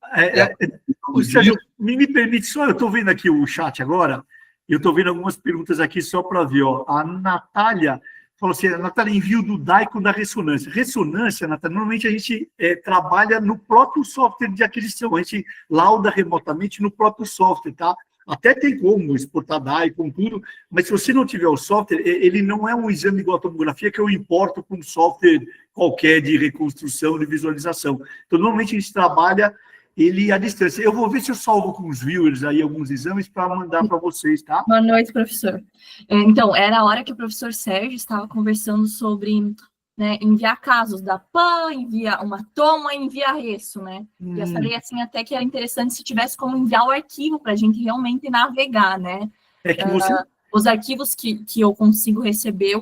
Sérgio, me permite só, eu estou vendo aqui o chat agora, eu estou vendo algumas perguntas aqui só para ver, ó. A Natália falou assim, a Natália, envio do DAICO da ressonância. Ressonância, Natália, normalmente a gente trabalha no próprio software de aquisição, a gente lauda remotamente no próprio software, tá? Até tem como exportar DAICO, tudo, mas se você não tiver o software, ele não é um exame igual a tomografia que eu importo com um software qualquer de reconstrução, de visualização. Então, normalmente a gente trabalha ele à distância. Eu vou ver se eu salvo com os viewers aí alguns exames para mandar para vocês, tá? Boa noite, professor. Então, era a hora que o professor Sérgio estava conversando sobre, né, enviar casos da PAN, enviar uma toma e enviar resso, né? E eu falei assim até que era interessante se tivesse como enviar o arquivo para a gente realmente navegar, né? É que você... Os arquivos que eu consigo receber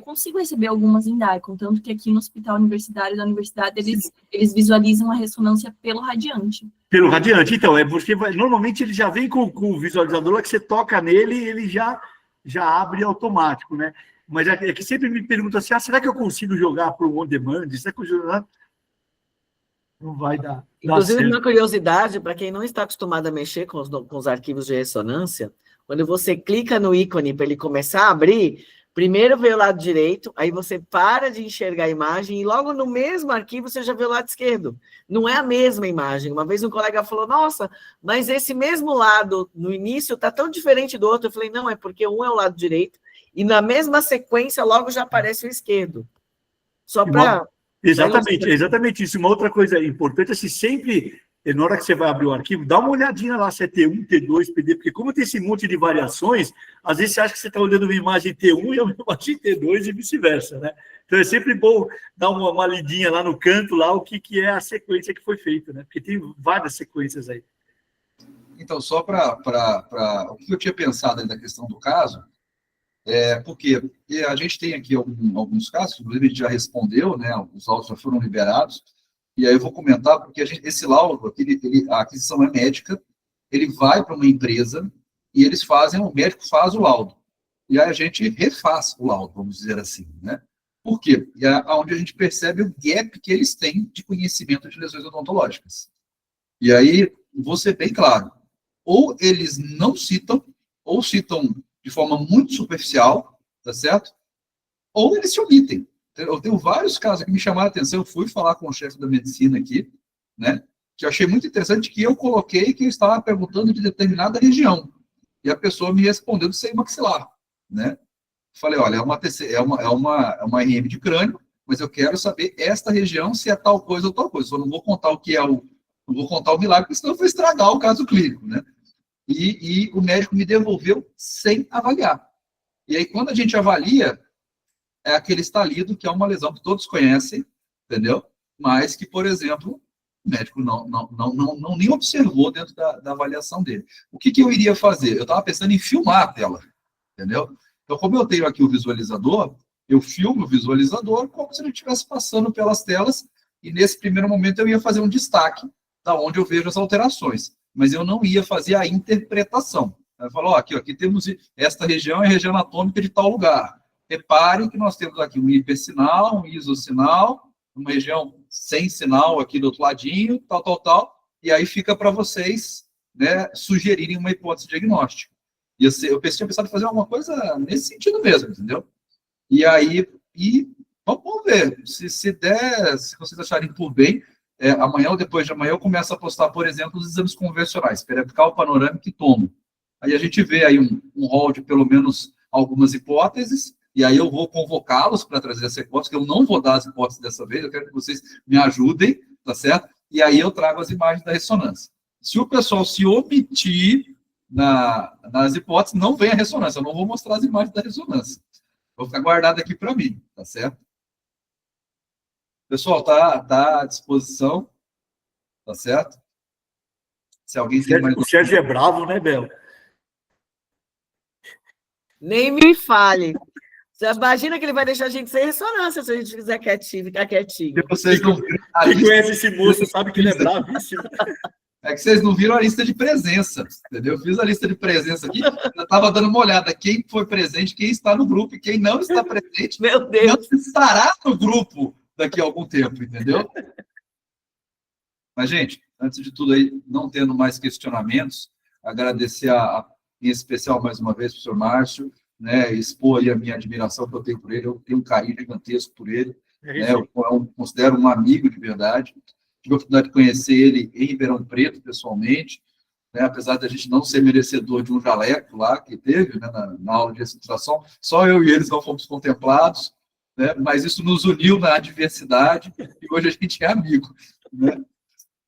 algumas em DAICO, tanto que aqui no Hospital Universitário da Universidade eles visualizam a ressonância pelo radiante. Pelo radiante, então, porque normalmente ele já vem com o visualizador, lá que você toca nele e ele já abre automático, né? Mas é que sempre me perguntam assim, será que eu consigo jogar para o on-demand? Será que eu jogar? Não vai dar. Inclusive, uma curiosidade, para quem não está acostumado a mexer com os arquivos de ressonância, quando você clica no ícone para ele começar a abrir, primeiro vê o lado direito, aí você para de enxergar a imagem e logo no mesmo arquivo você já vê o lado esquerdo. Não é a mesma imagem. Uma vez um colega falou, nossa, mas esse mesmo lado no início está tão diferente do outro. Eu falei, não, é porque um é o lado direito e na mesma sequência logo já aparece o esquerdo. Só para... Exatamente isso. Uma outra coisa importante é se sempre... Na hora que você vai abrir o arquivo, dá uma olhadinha lá se é T1, T2, PD, porque como tem esse monte de variações, às vezes você acha que você está olhando uma imagem T1 e uma imagem T2 e vice-versa, né? Então é sempre bom dar uma lidinha lá no canto, lá o que é a sequência que foi feita, né? Porque tem várias sequências aí. Então, só para o que eu tinha pensado aí da questão do caso, porque a gente tem aqui alguns casos, inclusive a gente já respondeu, né? Os autos já foram liberados. E aí eu vou comentar, porque esse laudo, a aquisição é médica, ele vai para uma empresa e o médico faz o laudo. E aí a gente refaz o laudo, vamos dizer assim, né? Por quê? E é onde a gente percebe o gap que eles têm de conhecimento de lesões odontológicas. E aí, vou ser bem claro, ou eles não citam, ou citam de forma muito superficial, tá certo? Ou eles se omitem. Eu tenho vários casos que me chamaram a atenção, eu fui falar com o chefe da medicina aqui, né, que eu achei muito interessante, que eu coloquei que eu estava perguntando de determinada região, e a pessoa me respondeu do seio maxilar, né. Falei, olha, é uma RM de crânio, mas eu quero saber esta região, se é tal coisa ou tal coisa, só não vou contar o que é não vou contar o milagre, porque senão eu vou estragar o caso clínico, né. E o médico me devolveu sem avaliar. E aí, quando a gente avalia, é aquele estalido, que é uma lesão que todos conhecem, entendeu? Mas que, por exemplo, o médico não nem observou dentro da avaliação dele. O que eu iria fazer? Eu estava pensando em filmar a tela, entendeu? Então, como eu tenho aqui o visualizador, eu filmo o visualizador como se ele estivesse passando pelas telas, e nesse primeiro momento eu ia fazer um destaque da onde eu vejo as alterações. mas eu não ia fazer a interpretação. Ela falou, aqui temos esta região, é a região anatômica de tal lugar. Reparem que nós temos aqui um hipersinal, um isossinal, uma região sem sinal aqui do outro ladinho, tal, e aí fica para vocês, né, sugerirem uma hipótese diagnóstica. E eu tinha pensado em fazer alguma coisa nesse sentido mesmo, entendeu? E aí, vamos ver, se der, se vocês acharem por bem, amanhã ou depois de amanhã eu começo a postar, por exemplo, os exames convencionais, periapical, panorâmico e tomo. Aí a gente vê aí um rol de pelo menos algumas hipóteses, e aí eu vou convocá-los para trazer essa hipótese, que eu não vou dar as hipóteses dessa vez, eu quero que vocês me ajudem, tá certo? E aí eu trago as imagens da ressonância. Se o pessoal se omitir nas hipóteses, não vem a ressonância, eu não vou mostrar as imagens da ressonância. Vou ficar guardado aqui para mim, tá certo? Pessoal, tá à disposição, tá certo? Se alguém tem mais... O Sérgio é bravo, né, Bel? Nem me fale. Você imagina que ele vai deixar a gente sem ressonância se a gente ficar quietinho. Vocês não viram a Quem lista... conhece esse moço sabe que ele é bravíssimo. É que vocês não viram a lista de presença, entendeu? Eu fiz a lista de presença aqui, eu estava dando uma olhada, quem foi presente, quem está no grupo, e quem não está presente, Meu Deus! não estará no grupo daqui a algum tempo, entendeu? Mas, gente, antes de tudo aí, não tendo mais questionamentos, agradecer em especial mais uma vez para o senhor Márcio, né, expor aí a minha admiração que eu tenho por ele, eu tenho um carinho gigantesco por ele, né, eu considero um amigo de verdade. Tive a oportunidade de conhecer ele em Ribeirão Preto, pessoalmente, né, apesar da gente não ser merecedor de um jaleco lá que teve, né, na aula de infiltração, só eu e eles não fomos contemplados, né, mas isso nos uniu na adversidade e hoje a gente é amigo, né?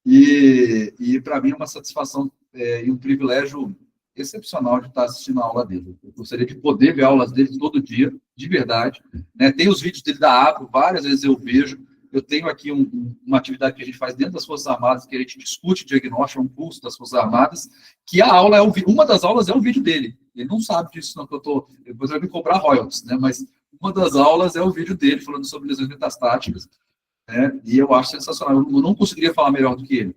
E para mim é uma satisfação e um privilégio excepcional de estar assistindo a aula dele. Eu gostaria de poder ver aulas dele todo dia, de verdade, né? Tem os vídeos dele da APRO, várias vezes eu vejo. Eu tenho aqui uma atividade que a gente faz dentro das Forças Armadas, que a gente discute diagnóstico, um curso das Forças Armadas, que a aula uma das aulas é um vídeo dele. Ele não sabe disso, não, que depois vai me cobrar royalties, né? Mas uma das aulas é o vídeo dele, falando sobre lesões metastáticas, né? E eu acho sensacional. Eu não conseguiria falar melhor do que ele.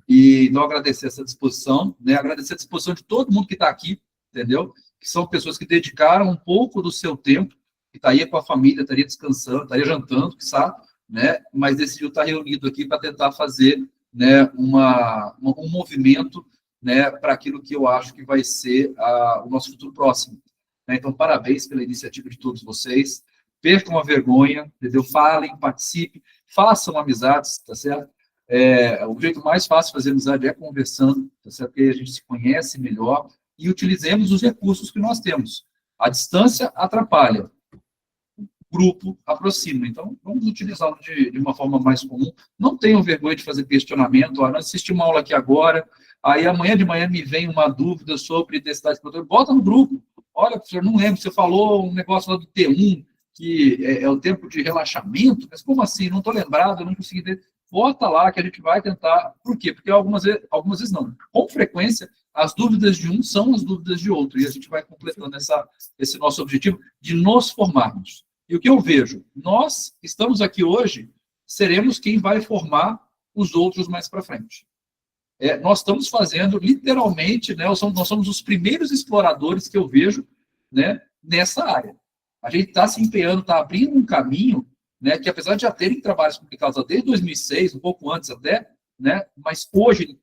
E então agradecer essa disposição, né? Agradecer a disposição de todo mundo que está aqui, entendeu? Que são pessoas que dedicaram um pouco do seu tempo, que estaria com a família, estaria descansando, estaria jantando, que sabe, né? Mas decidiu estar reunido aqui para tentar fazer, né, um movimento, né, para aquilo que eu acho que vai ser o nosso futuro próximo. Né? Então, parabéns pela iniciativa de todos vocês. Percam a vergonha, entendeu? Falem, participem, façam amizades, tá certo? O jeito mais fácil de fazer amizade é conversando, tá certo? Porque a gente se conhece melhor e utilizemos os recursos que nós temos. A distância atrapalha, o grupo aproxima. Então, vamos utilizá-lo de uma forma mais comum. Não tenham vergonha de fazer questionamento. Nós assistimos uma aula aqui agora, aí amanhã de manhã me vem uma dúvida sobre densidade de proteína. Bota no grupo. Olha, professor, não lembro, você falou um negócio lá do T1, que é o tempo de relaxamento, mas como assim? Não estou lembrado, eu não consegui ver. Bota lá que a gente vai tentar. Por quê? Porque algumas vezes não. Com frequência, as dúvidas de um são as dúvidas de outro, e a gente vai completando esse nosso objetivo de nos formarmos. E o que eu vejo? Nós estamos aqui hoje, seremos quem vai formar os outros mais para frente. Nós estamos fazendo, literalmente, né, nós somos os primeiros exploradores que eu vejo, né, nessa área. A gente está se empenhando, está abrindo um caminho, né, que apesar de já terem trabalhos publicados desde 2006, um pouco antes até, né, mas hoje,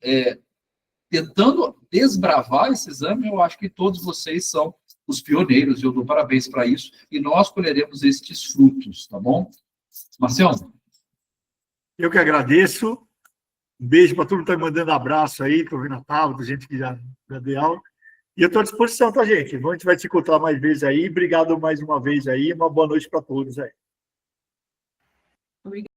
tentando desbravar esse exame, eu acho que todos vocês são os pioneiros, e eu dou parabéns para isso, e nós colheremos estes frutos, tá bom? Marcião? Eu que agradeço. Um beijo para todo mundo que está me mandando abraço aí, estou vendo a Tábua, gente que já deu aula. E eu estou à disposição, tá, gente? A gente vai se encontrar mais vezes aí. Obrigado mais uma vez aí. Uma boa noite para todos aí.